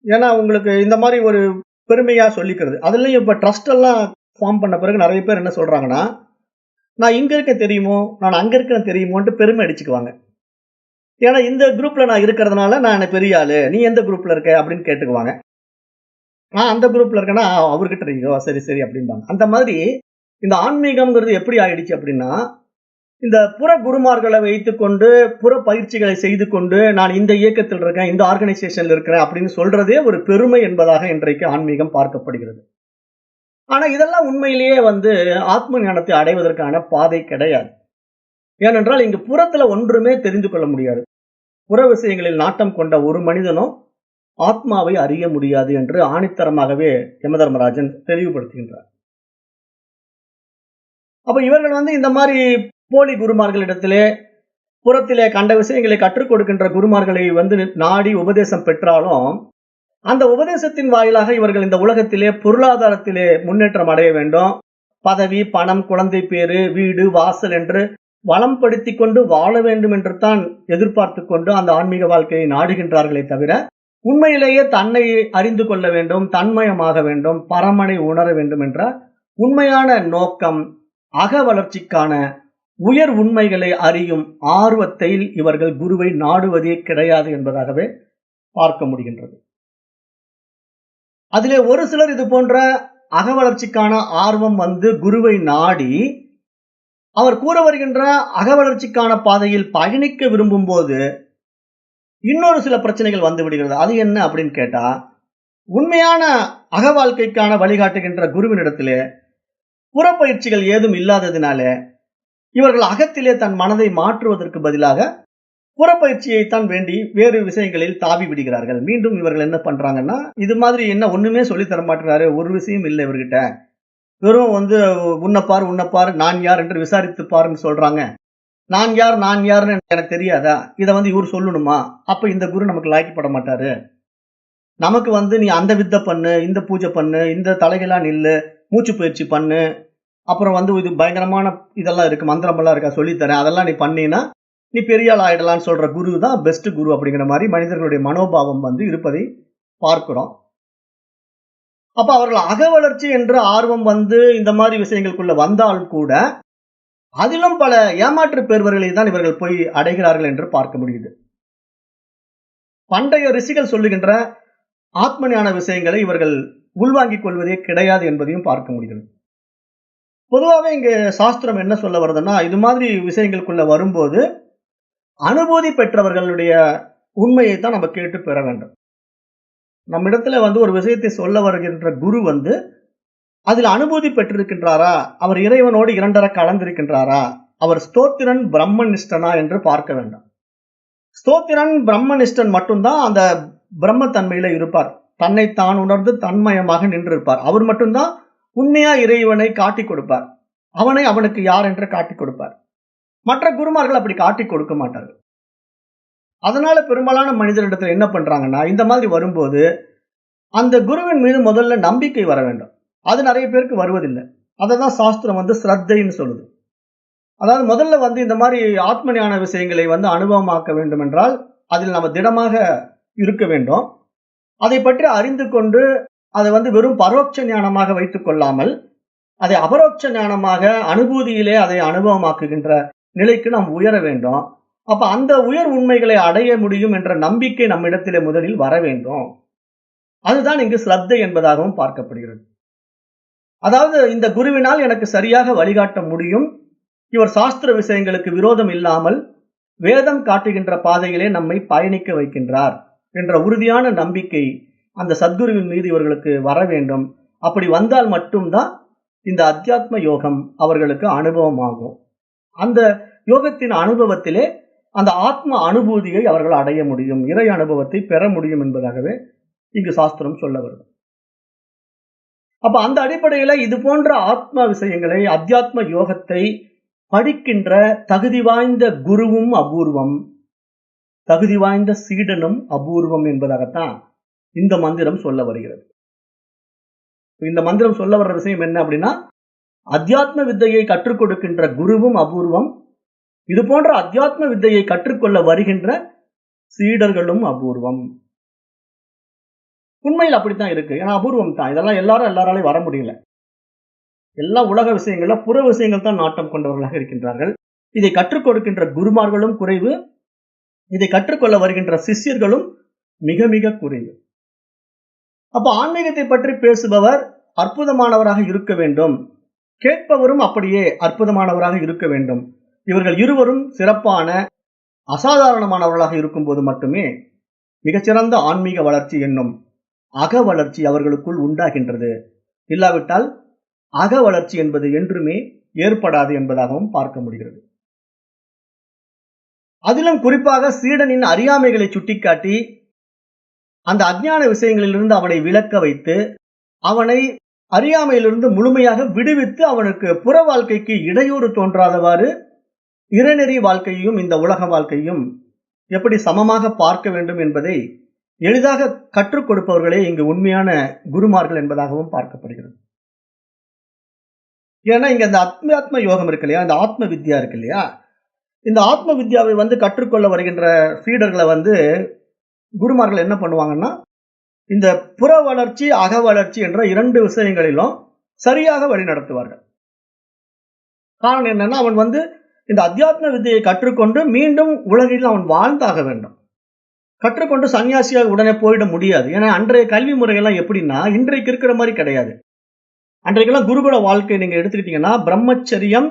ஏன்னா உங்களுக்கு இந்த மாதிரி ஒரு பெருமையா சொல்லிக்கிறது. அதுலயும் இப்ப ட்ரஸ்ட் எல்லாம் ஃபார்ம் பண்ண பிறகு நிறைய பேர் என்ன சொல்றாங்கன்னா, நான் இங்க இருக்க தெரியுமோ, நான் அங்க இருக்க தெரியுமோன்ட்டு பெருமை அடிச்சுக்குவாங்க. ஏன்னா இந்த குரூப்ல நான் இருக்கிறதுனால நான் பெரிய ஆளு, நீ எந்த குரூப்ல இருக்க அப்படின்னு கேட்டுக்குவாங்க. நான் அந்த குரூப்ல இருக்கேன்னா அவர்கிட்ட இருக்கோ, சரி சரி அப்படின்பாங்க. அந்த மாதிரி இந்த ஆன்மீகம்ங்கிறது எப்படி ஆயிடுச்சு அப்படின்னா, இந்த புற குருமார்களை வைத்துக்கொண்டு புற பயிற்சிகளை செய்து கொண்டு நான் இந்த இயக்கத்தில் இருக்கேன், இந்த ஆர்கனைசேஷன்ல இருக்கிறேன் அப்படின்னு சொல்றதே ஒரு பெருமை என்பதாக இன்றைக்கு ஆன்மீகம் பார்க்கப்படுகிறது. ஆனா இதெல்லாம் உண்மையிலேயே வந்து ஆத்ம ஞானத்தை அடைவதற்கான பாதை கிடையாது. ஏனென்றால் இங்கு புறத்துல ஒன்றுமே தெரிந்து கொள்ள முடியாது. புற விஷயங்களில் நாட்டம் கொண்ட ஒரு மனிதனும் ஆத்மாவை அறிய முடியாது என்று ஆணித்தரமாகவே யமதர்மராஜன் தெளிவுபடுத்துகின்றார். அப்ப இவர்கள் வந்து இந்த மாதிரி போலி குருமார்களிடத்திலே புறத்திலே கண்ட விஷயங்களை கற்றுக் கொடுக்கின்ற குருமார்களை வந்து நாடி உபதேசம் பெற்றாலும், அந்த உபதேசத்தின் வாயிலாக இவர்கள் இந்த உலகத்திலே பொருளாதாரத்திலே முன்னேற்றம் அடைய வேண்டும், பதவி, பணம், குழந்தை பேரு, வீடு, வாசல் என்று வளம் படுத்தி கொண்டு வாழ வேண்டும் என்று தான் எதிர்பார்த்து கொண்டு அந்த ஆன்மீக வாழ்க்கையை நாடுகின்றார்களே தவிர, உண்மையிலேயே தன்னை அறிந்து கொள்ள வேண்டும், தன்மயமாக வேண்டும், பரமனை உணர வேண்டும் என்ற உண்மையான நோக்கம், அக வளர்ச்சிக்கான உயர் உண்மைகளை அறியும் ஆர்வத்தில் இவர்கள் குருவை நாடுவதே கிடையாது என்பதாகவே பார்க்க முடிகின்றது. அதிலே ஒரு சிலர் இது போன்ற அக வளர்ச்சிக்கான ஆர்வம் குருவை நாடி அவர் கூற வருகின்ற அக வளர்ச்சிக்கான பாதையில் பயணிக்க விரும்பும் போது இன்னொரு சில பிரச்சனைகள் வந்து விடுகிறது. அது என்ன அப்படின்னு கேட்டா, உண்மையான அக வாழ்க்கைக்கான வழிகாட்டுகின்ற குருவினிடத்திலே புறப்பயிற்சிகள் ஏதும் இல்லாததினால இவர்கள் அகத்திலே தன் மனதை மாற்றுவதற்கு பதிலாக புறப்பயிற்சியைத்தான் வேண்டி வேறு விஷயங்களில் தாவி விடுகிறார்கள். மீண்டும் இவர்கள் என்ன பண்றாங்கன்னா, இது மாதிரி என்ன ஒண்ணுமே சொல்லி தர மாட்டேறாரு, ஒரு விஷயம் இல்லை இவர்கிட்ட, வெறும் உன்னப்பார் நான் யார் என்று விசாரித்து பாருன்னு சொல்றாங்க. நான் யாருன்னு எனக்கு தெரியாதா, இதை இவர் சொல்லணுமா? அப்ப இந்த குரு நமக்கு லாய்க்கப்பட மாட்டாரு. நமக்கு நீ அந்த வித்தை பண்ணு, இந்த பூஜை பண்ணு, இந்த தலைகளா நில்லு, மூச்சு பயிற்சி பண்ணு, அப்புறம் இது பயங்கரமான இதெல்லாம் இருக்கு, மந்திரமெல்லாம் இருக்கா, சொல்லித்தரேன், அதெல்லாம் நீ பண்ணினா நீ பெரிய ஆள் ஆயிடலான்னு சொல்ற குரு தான் பெஸ்ட் குரு அப்படிங்கிற மாதிரி மனிதர்களுடைய மனோபாவம் இருப்பதை பார்க்கிறோம். அப்ப அவர்கள் அக வளர்ச்சி என்ற ஆர்வம் இந்த மாதிரி விஷயங்களுக்குள்ள வந்தால் கூட அதிலும் பல ஏமாற்று பெறுவர்களை தான் இவர்கள் போய் அடைகிறார்கள் என்று பார்க்க முடியுது. பண்டைய ரிஷிகள் சொல்லுகின்ற ஆத்ம ஞான விஷயங்களை இவர்கள் உள்வாங்கிக் கொள்வதே கிடையாது என்பதையும் பார்க்க முடிகிறது. பொதுவாகவே இங்க சாஸ்திரம் என்ன சொல்ல வருதுன்னா, இது மாதிரி விஷயங்களுக்குள்ள வரும்போது அனுபூதி பெற்றவர்களுடைய உண்மையை தான் நம்ம கேட்டு பெற வேண்டும். நம்ம இடத்துல ஒரு விஷயத்தை சொல்ல வருகின்ற குரு அதில் அனுபூதி பெற்றிருக்கின்றாரா, அவர் இறைவனோடு இரண்டரை கலந்திருக்கின்றாரா, அவர் ஸ்தோத்திரன் பிரம்மனிஷ்டனா என்று பார்க்க வேண்டும். ஸ்தோத்திரன் பிரம்மனிஷ்டன் மட்டும்தான் அந்த பிரம்மத்தன்மையில இருப்பார், தன்னை தான் உணர்ந்து தன்மயமாக நின்றிருப்பார். அவர் மட்டும்தான் உண்மையா இறைவனை காட்டி கொடுப்பார், அவனை அவனுக்கு யார் என்று காட்டி கொடுப்பார். மற்ற குருமார்கள் அப்படி காட்டி கொடுக்க மாட்டார்கள். அதனால பெரும்பாலான மனிதரிடத்தில் என்ன பண்றாங்கன்னா, இந்த மாதிரி வரும்போது அந்த குருவின் மீது முதல்ல நம்பிக்கை வர வேண்டும். அது நிறைய பேருக்கு வருவதில்லை. அததான் சாஸ்திரம் ஸ்ரத்தைன்னு சொல்லுது. அதாவது முதல்ல இந்த மாதிரி ஆத்ம ஞான விஷயங்களை அனுபவமாக்க வேண்டும் என்றால் அதில் நம்ம திடமாக இருக்க வேண்டும். அதை பற்றி அறிந்து கொண்டு அதை வெறும் பரோட்ச ஞானமாக வைத்துக் கொள்ளாமல் அதை அபரோட்ச ஞானமாக அனுபூதியிலே அதை அனுபவமாக்குகின்ற நிலைக்கு நாம் உயர வேண்டும். அப்ப அந்த உயர் உண்மைகளை அடைய முடியும் என்ற நம்பிக்கை நம்மிடத்திலே முதலில் வர வேண்டும். அதுதான் இங்கு ஸ்ரத்தை என்பதாகவும் பார்க்கப்படுகிறது. அதாவது இந்த குருவினால் எனக்கு சரியாக வழிகாட்ட முடியும், இவர் சாஸ்திர விஷயங்களுக்கு விரோதம் இல்லாமல் வேதம் காட்டுகின்ற பாதையிலே நம்மை பயணிக்க வைக்கின்றார் என்ற உறுதியான நம்பிக்கை அந்த சத்குருவின் மீது இவர்களுக்கு வர வேண்டும். அப்படி வந்தால் மட்டும்தான் இந்த அத்தியாத்ம யோகம் அவர்களுக்கு அனுபவமாகும். அந்த யோகத்தின் அனுபவத்திலே அந்த ஆத்ம அனுபூதியை அவர்கள் அடைய முடியும், இறை அனுபவத்தை பெற முடியும் என்பதாகவே இங்கு சாஸ்திரம் சொல்ல வருது. அப்ப அந்த அடிப்படையில இது போன்ற ஆத்ம விஷயங்களை, அத்தியாத்ம யோகத்தை படிக்கின்ற தகுதி வாய்ந்த குருவும் அபூர்வம், தகுதி வாய்ந்த சீடனும் அபூர்வம் என்பதாகத்தான் இந்த மந்திரம் சொல்ல வருகிறது. இந்த மந்திரம் சொல்ல வர்ற விஷயம் என்ன அப்படின்னா, அத்தியாத்ம வித்தையை கற்றுக் கொடுக்கின்ற குருவும் அபூர்வம், இது போன்ற அத்தியாத்ம வித்தையை கற்றுக்கொள்ள வருகின்ற சீடர்களும் அபூர்வம். உண்மையில் அப்படித்தான் இருக்கு. ஏன்னா அபூர்வம் தான், இதெல்லாம் எல்லாராலையும் வர முடியல. எல்லா உலக விஷயங்கள்ல புற விஷயங்கள் தான் நாட்டம் கொண்டவர்களாக இருக்கின்றார்கள். இதை கற்றுக் கொடுக்கின்ற குருமார்களும் குறைவு, இதை கற்றுக்கொள்ள வருகின்ற சிஷ்யர்களும் மிக மிக குறைவு. அப்ப ஆன்மீகத்தை பற்றி பேசுபவர் அற்புதமானவராக இருக்க வேண்டும், கேட்பவரும் அப்படியே அற்புதமானவராக இருக்க வேண்டும். இவர்கள் இருவரும் சிறப்பான அசாதாரணமானவர்களாக இருக்கும்போது மட்டுமே மிகச்சிறந்த ஆன்மீக வளர்ச்சி என்னும் அக வளர்ச்சி அவர்களுக்குள் உண்டாகின்றது. இல்லாவிட்டால் அக வளர்ச்சி என்பது என்றுமே ஏற்படாது என்பதாகவும் பார்க்க முடிகிறது. அதிலும் குறிப்பாக சீடனின் அறியாமைகளை சுட்டிக்காட்டி அந்த அஞ்ஞான விஷயங்களிலிருந்து அவனை விலக்க வைத்து அவனை அறியாமையிலிருந்து முழுமையாக விடுவித்து அவனுக்கு புற வாழ்க்கைக்கு இடையூறு தோன்றாதவாறு இறைநெறி வாழ்க்கையும் இந்த உலக வாழ்க்கையும் எப்படி சமமாக பார்க்க வேண்டும் என்பதை எளிதாக கற்றுக் கொடுப்பவர்களே இங்கு உண்மையான குருமார்கள் என்பதாகவும் பார்க்கப்படுகிறது. ஏன்னா இங்க இந்த அத்யாத்ம யோகம் இருக்கு இல்லையா, இந்த ஆத்ம வித்யா இருக்கு இல்லையா, இந்த ஆத்ம வித்யாவை கற்றுக்கொள்ள வருகின்ற சீடர்களை குருமார்கள் என்ன பண்ணுவாங்கன்னா, இந்த புற வளர்ச்சி அக வளர்ச்சி என்ற 2 விஷயங்களிலும் சரியாக வழி நடத்துவார்கள். காரணம் என்னன்னா, அவன் இந்த அத்தியாத்ம வித்தையை கற்றுக்கொண்டு மீண்டும் உலகில் அவன் வாழ்ந்தாக வேண்டும். கற்றுக்கொண்டு சன்னியாசியாக உடனே போயிட முடியாது. ஏன்னா அன்றைய கல்வி முறையெல்லாம் எப்படின்னா இன்றைக்கு இருக்கிற மாதிரி கிடையாது. அன்றைக்கெல்லாம் குருகுல வாழ்க்கை நீங்க எடுத்துக்கிட்டீங்கன்னா பிரம்மச்சரியம்,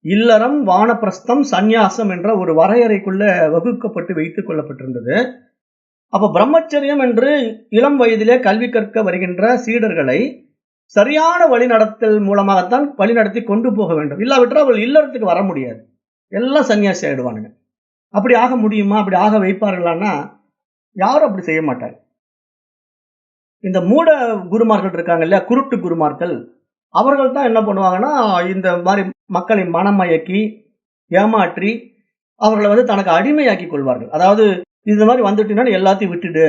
இல்லறம், வானப்பிரஸ்தம், சந்நியாசம் என்ற ஒரு வரையறைக்குள்ள வகுக்கப்பட்டு வைத்துக் கொள்ளப்பட்டிருந்தது. அப்ப பிரம்மச்சரியம் என்று இளம் வயதிலே கல்வி கற்க வருகின்ற சீடர்களை சரியான வழிநடத்தல் மூலமாகத்தான் வழிநடத்தி கொண்டு போக வேண்டும். இல்லாவிட்டால் அவர்கள் இல்லறத்துக்கு வர முடியாது. எல்லாம் சன்னியாசி ஆயிடுவானுங்க. அப்படி ஆக முடியுமா? அப்படி ஆக வைப்பார்களான்னா யாரும் அப்படி செய்ய மாட்டாங்க. இந்த மூட குருமார்கள் இருக்காங்க இல்லையா, குருட்டு குருமார்கள், அவர்கள் தான் என்ன பண்ணுவாங்கன்னா, இந்த மாதிரி மக்களை மனமயக்கி ஏமாற்றி அவர்களை தனக்கு அடிமையாக்கி கொள்வார்கள். அதாவது இந்த மாதிரி வந்துட்டீங்கன்னா எல்லாத்தையும் விட்டுடு,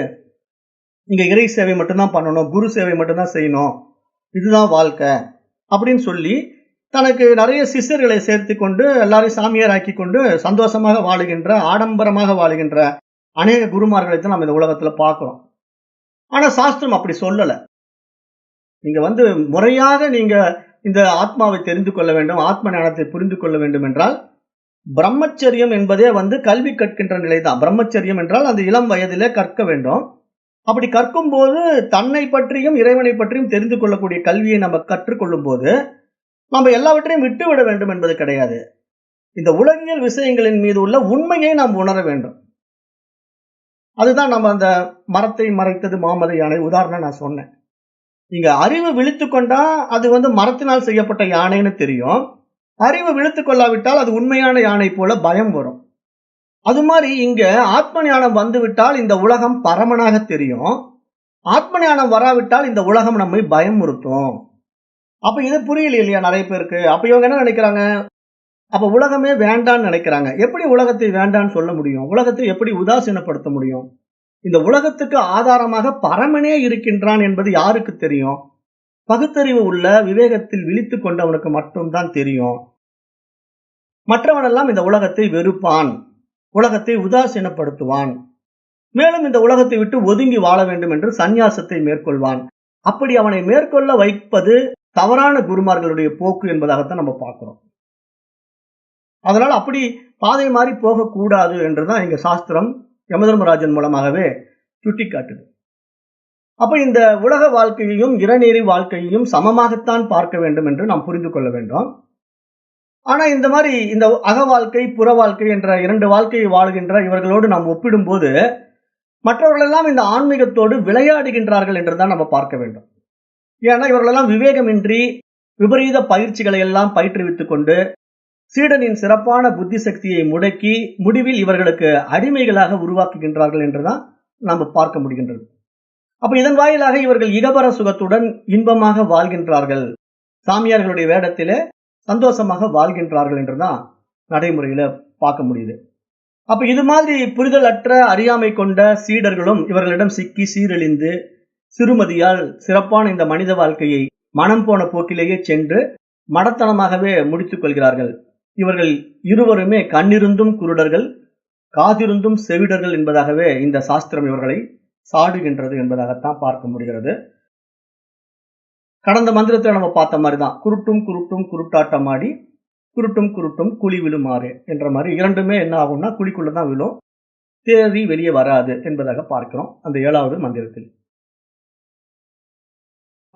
இங்க இறை சேவை மட்டும்தான் பண்ணணும், குரு சேவை மட்டும்தான் செய்யணும், இதுதான் வாழ்க்கை அப்படின்னு சொல்லி தனக்கு நிறைய சிஷ்யர்களை சேர்த்து கொண்டு எல்லாரையும் சாமியார் ஆக்கி கொண்டு சந்தோஷமாக வாழுகின்ற, ஆடம்பரமாக வாழுகின்ற அநேக குருமார்களை தான் நம்ம இந்த உலகத்துல பார்க்கிறோம். ஆனா சாஸ்திரம் அப்படி சொல்லல. நீங்க முறையாக நீங்க இந்த ஆத்மாவை தெரிந்து கொள்ள வேண்டும், ஆத்ம ஞானத்தை புரிந்து கொள்ள வேண்டும் என்றால் பிரம்மச்சரியம் என்பதே கல்வி கற்கின்ற நிலைதான். பிரம்மச்சரியம் என்றால் அந்த இளம் வயதிலே கற்க வேண்டும். அப்படி கற்கும் போது தன்னை பற்றியும் இறைவனை பற்றியும் தெரிந்து கொள்ளக்கூடிய கல்வியை நம்ம கற்றுக்கொள்ளும் போது நம்ம எல்லாவற்றையும் விட்டுவிட வேண்டும் என்பது கிடையாது. இந்த உலகியல் விஷயங்களின் மீது உள்ள உண்மையை நாம் உணர வேண்டும். அதுதான் நம்ம அந்த மரத்தை மறைத்தது மாமத யானை உதாரணம் நான் சொன்னேன். இங்க அறிவு விழித்து கொண்டா அது மரத்தினால் செய்யப்பட்ட யானைன்னு தெரியும். அறிவு விழித்து கொள்ளாவிட்டால் அது உண்மையான யானை போல பயம் வரும். அது மாதிரி இங்க ஆத்ம ஞானம் வந்துவிட்டால் இந்த உலகம் பரமனாக தெரியும். ஆத்ம ஞானம் வராவிட்டால் இந்த உலகம் நம்மை பயமுறுத்தும். அப்ப இது புரியல இல்லையா நிறைய பேருக்கு. அப்ப இவங்க என்ன நினைக்கிறாங்க, அப்ப உலகமே வேண்டான்னு நினைக்கிறாங்க. எப்படி உலகத்தை வேண்டான்னு சொல்ல முடியும்? உலகத்தை எப்படி உதாசீனப்படுத்த முடியும்? இந்த உலகத்துக்கு ஆதாரமாக பரமனே இருக்கின்றான் என்பது யாருக்கு தெரியும்? பகுத்தறிவு உள்ள விவேகத்தில் விழித்து கொண்டவனுக்கு மட்டும்தான் தெரியும். மற்றவனெல்லாம் இந்த உலகத்தை வெறுப்பான், உலகத்தை உதாசீனப்படுத்துவான், மேலும் இந்த உலகத்தை விட்டு ஒதுங்கி வாழ வேண்டும் என்று சந்நியாசத்தை மேற்கொள்வான். அப்படி அவனை மேற்கொள்ள வைப்பது தவறான குருமார்களுடைய போக்கு என்பதாகத்தான் நம்ம பார்க்கிறோம். அதனால அப்படி பாதை மாறி போகக்கூடாது என்றுதான் இங்க சாஸ்திரம் யமதர்மராஜன் மூலமாகவே சுட்டி காட்டுது. அப்ப இந்த உலக வாழ்க்கையையும் இறைநேரி வாழ்க்கையையும் சமமாகத்தான் பார்க்க வேண்டும் என்று நாம் புரிந்து கொள்ள வேண்டும். ஆனா இந்த மாதிரி இந்த அக வாழ்க்கை புற வாழ்க்கை என்ற 2 வாழ்க்கையை வாழ்கின்ற இவர்களோடு நாம் ஒப்பிடும்போது மற்றவர்களெல்லாம் இந்த ஆன்மீகத்தோடு விளையாடுகின்றார்கள் என்றுதான் நம்ம பார்க்க வேண்டும். ஏன்னா இவர்களெல்லாம் விவேகமின்றி விபரீத பயிற்சிகளை எல்லாம் பயிற்றுவித்துக் கொண்டு சீடனின் சிறப்பான புத்தி சக்தியை முடக்கி முடிவில் இவர்களுக்கு அடிமைகளாக உருவாக்குகின்றார்கள் என்றுதான் நாம் பார்க்க முடிகின்றது. அப்ப இதன் வாயிலாக இவர்கள் இகபர சுகத்துடன் இன்பமாக வாழ்கின்றார்கள், சாமியார்களுடைய வேடத்திலே சந்தோஷமாக வாழ்கின்றார்கள் என்றுதான் நடைமுறையில பார்க்க முடியுது. அப்ப இது மாதிரி புரிதல் அற்ற அறியாமை கொண்ட சீடர்களும் இவர்களிடம் சிக்கி சீரழிந்து சிறுமதியால் சிறப்பான இந்த மனித வாழ்க்கையை மனம் போன போக்கிலேயே சென்று மடத்தனமாகவே முடித்துக் கொள்கிறார்கள். இவர்கள் இருவருமே கண்ணிருந்தும் குருடர்கள், காதிருந்தும் செவிடர்கள் என்பதாகவே இந்த சாஸ்திரம் இவர்களை சாடுகின்றது என்பதாகத்தான் பார்க்க முடிகிறது. கடந்த மந்திரத்தில் நம்ம பார்த்த மாதிரிதான் குருட்டும் குருட்டும் குருட்டாட்டம் ஆடி குருட்டும் குருட்டும் குழி விழுமாறு என்ற மாதிரி இரண்டுமே என்ன ஆகும்னா குழிக்குள்ளதான் விழும், தேதி வெளியே வராது என்பதாக பார்க்கிறோம் அந்த 7வது மந்திரத்தில்.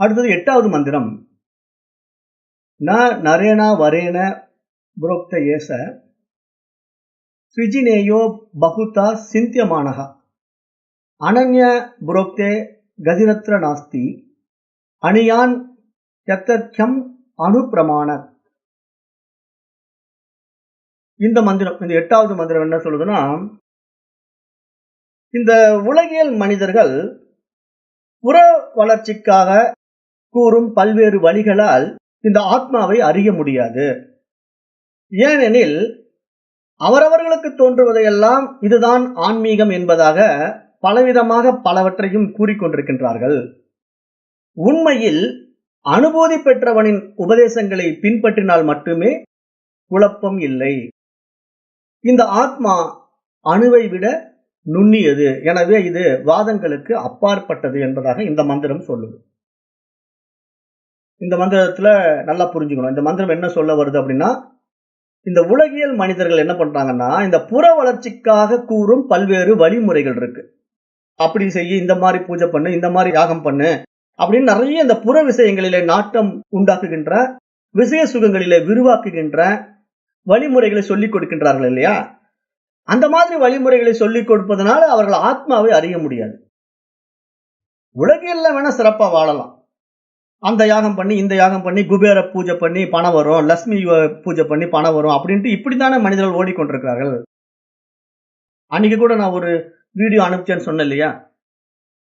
அடுத்தது 8வது மந்திரம். ந நரேன வரேன புரோக்த ஏச ஸ்விஜினேயோ பகுதா சிந்தியமானக அனன்ய புரோக்தே கதிரத்ர நாஸ்தி அணியான் யத்தர்க்கியம் அனுப்பிரமாண. இந்த மந்திரம், இந்த 8வது மந்திரம் என்ன சொல்லுதுன்னா, இந்த உலகியல் மனிதர்கள் புற வளர்ச்சிக்காக கூறும் பல்வேறு வழிகளால் இந்த ஆத்மாவை அறிய முடியாது. ஏனெனில் அவரவர்களுக்கு தோன்றுவதையெல்லாம் இதுதான் ஆன்மீகம் என்பதாக பலவிதமாக பலவற்றையும் கூறிக்கொண்டிருக்கின்றார்கள். உண்மையில் அனுபூதி பெற்றவனின் உபதேசங்களை பின்பற்றினால் மட்டுமே குழப்பம் இல்லை. இந்த ஆத்மா அணுவை விட நுண்ணியது, எனவே இது வாதங்களுக்கு அப்பாற்பட்டது என்பதாக இந்த மந்திரம் சொல்லுது. இந்த மந்திரத்துல நல்லா புரிஞ்சுக்கணும். இந்த மந்திரம் என்ன சொல்ல வருது அப்படின்னா, இந்த உலகியல் மனிதர்கள் என்ன பண்றாங்கன்னா, இந்த புற வளர்ச்சிக்காக கூறும் பல்வேறு வழிமுறைகள் இருக்கு. அப்படி செய்ய, இந்த மாதிரி பூஜை பண்ணு, இந்த மாதிரி யாகம் பண்ணு அப்படின்னு நிறைய இந்த புற விஷயங்களிலே நாட்டம் உண்டாக்குகின்ற, விஷய சுகங்களிலே விரிவாக்குகின்ற வழிமுறைகளை சொல்லிக் கொடுக்கின்றார்கள் இல்லையா? அந்த மாதிரி வழிமுறைகளை சொல்லிக் கொடுப்பதனால அவர்கள் ஆத்மாவை அறிய முடியாது. உலகியல்ல வேணா சிறப்பா வாழலாம். அந்த யாகம் பண்ணி, இந்த யாகம் பண்ணி, குபேர பூஜை பண்ணி பணம் வரும், லட்சுமி பூஜை பண்ணி பணம் வரும் அப்படின்ட்டு இப்படித்தானே மனிதர்கள் ஓடிக்கொண்டிருக்கிறார்கள். அன்னைக்கு கூட நான் ஒரு வீடியோ அனுப்பிச்சேன்னு சொன்னேன் இல்லையா?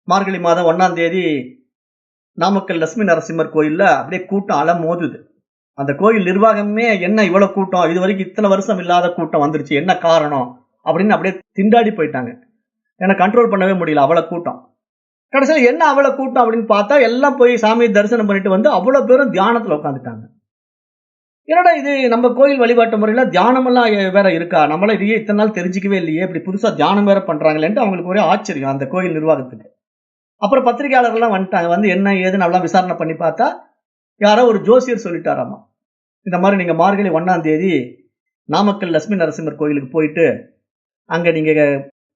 மார்கழி மாதம் 1ஆம் தேதி நாமக்கல் லட்சுமி நரசிம்மர் கோயில்ல அப்படியே கூட்டம் அலமோதுது. அந்த கோயில் நிர்வாகமே என்ன இவ்வளவு கூட்டம், இது வரைக்கும் இத்தனை வருஷம் இல்லாத கூட்டம் வந்துருச்சு, என்ன காரணம் அப்படின்னு அப்படியே திண்டாடி போயிட்டாங்க. எனக்கு கண்ட்ரோல் பண்ணவே முடியல, அவ்வளவு கூட்டம். கடைசியில் என்ன அவ்வளவு கூட்டம் அப்படின்னு பார்த்தா, எல்லாம் போய் சாமியை தரிசனம் பண்ணிட்டு வந்து அவ்வளவு பேரும் தியானத்துல உட்காந்துட்டாங்க. என்னடா இது, நம்ம கோயில் வழிபாட்டு முறையில தியானம் எல்லாம் வேற இருக்கா? நம்மளால இதையே இத்தனை நாள் தெரிஞ்சுக்கவே இல்லையே, இப்படி புதுசா தியானம் வேற பண்றாங்களேன்ட்டு அவங்களுக்கு ஒரே ஆச்சரியம் அந்த கோயில் நிர்வாகத்துக்கு. அப்புறம் பத்திரிகையாளர்கள்லாம் வந்துட்டாங்க. வந்து என்ன ஏதுன்னு நல்லா விசாரணை பண்ணி பார்த்தா, யாரோ ஒரு ஜோசியர் சொல்லிட்டாராமா, இந்த மாதிரி நீங்க மார்கழி 1ஆம் தேதி நாமக்கல் லட்சுமி நரசிம்மர் கோயிலுக்கு போயிட்டு அங்க நீங்க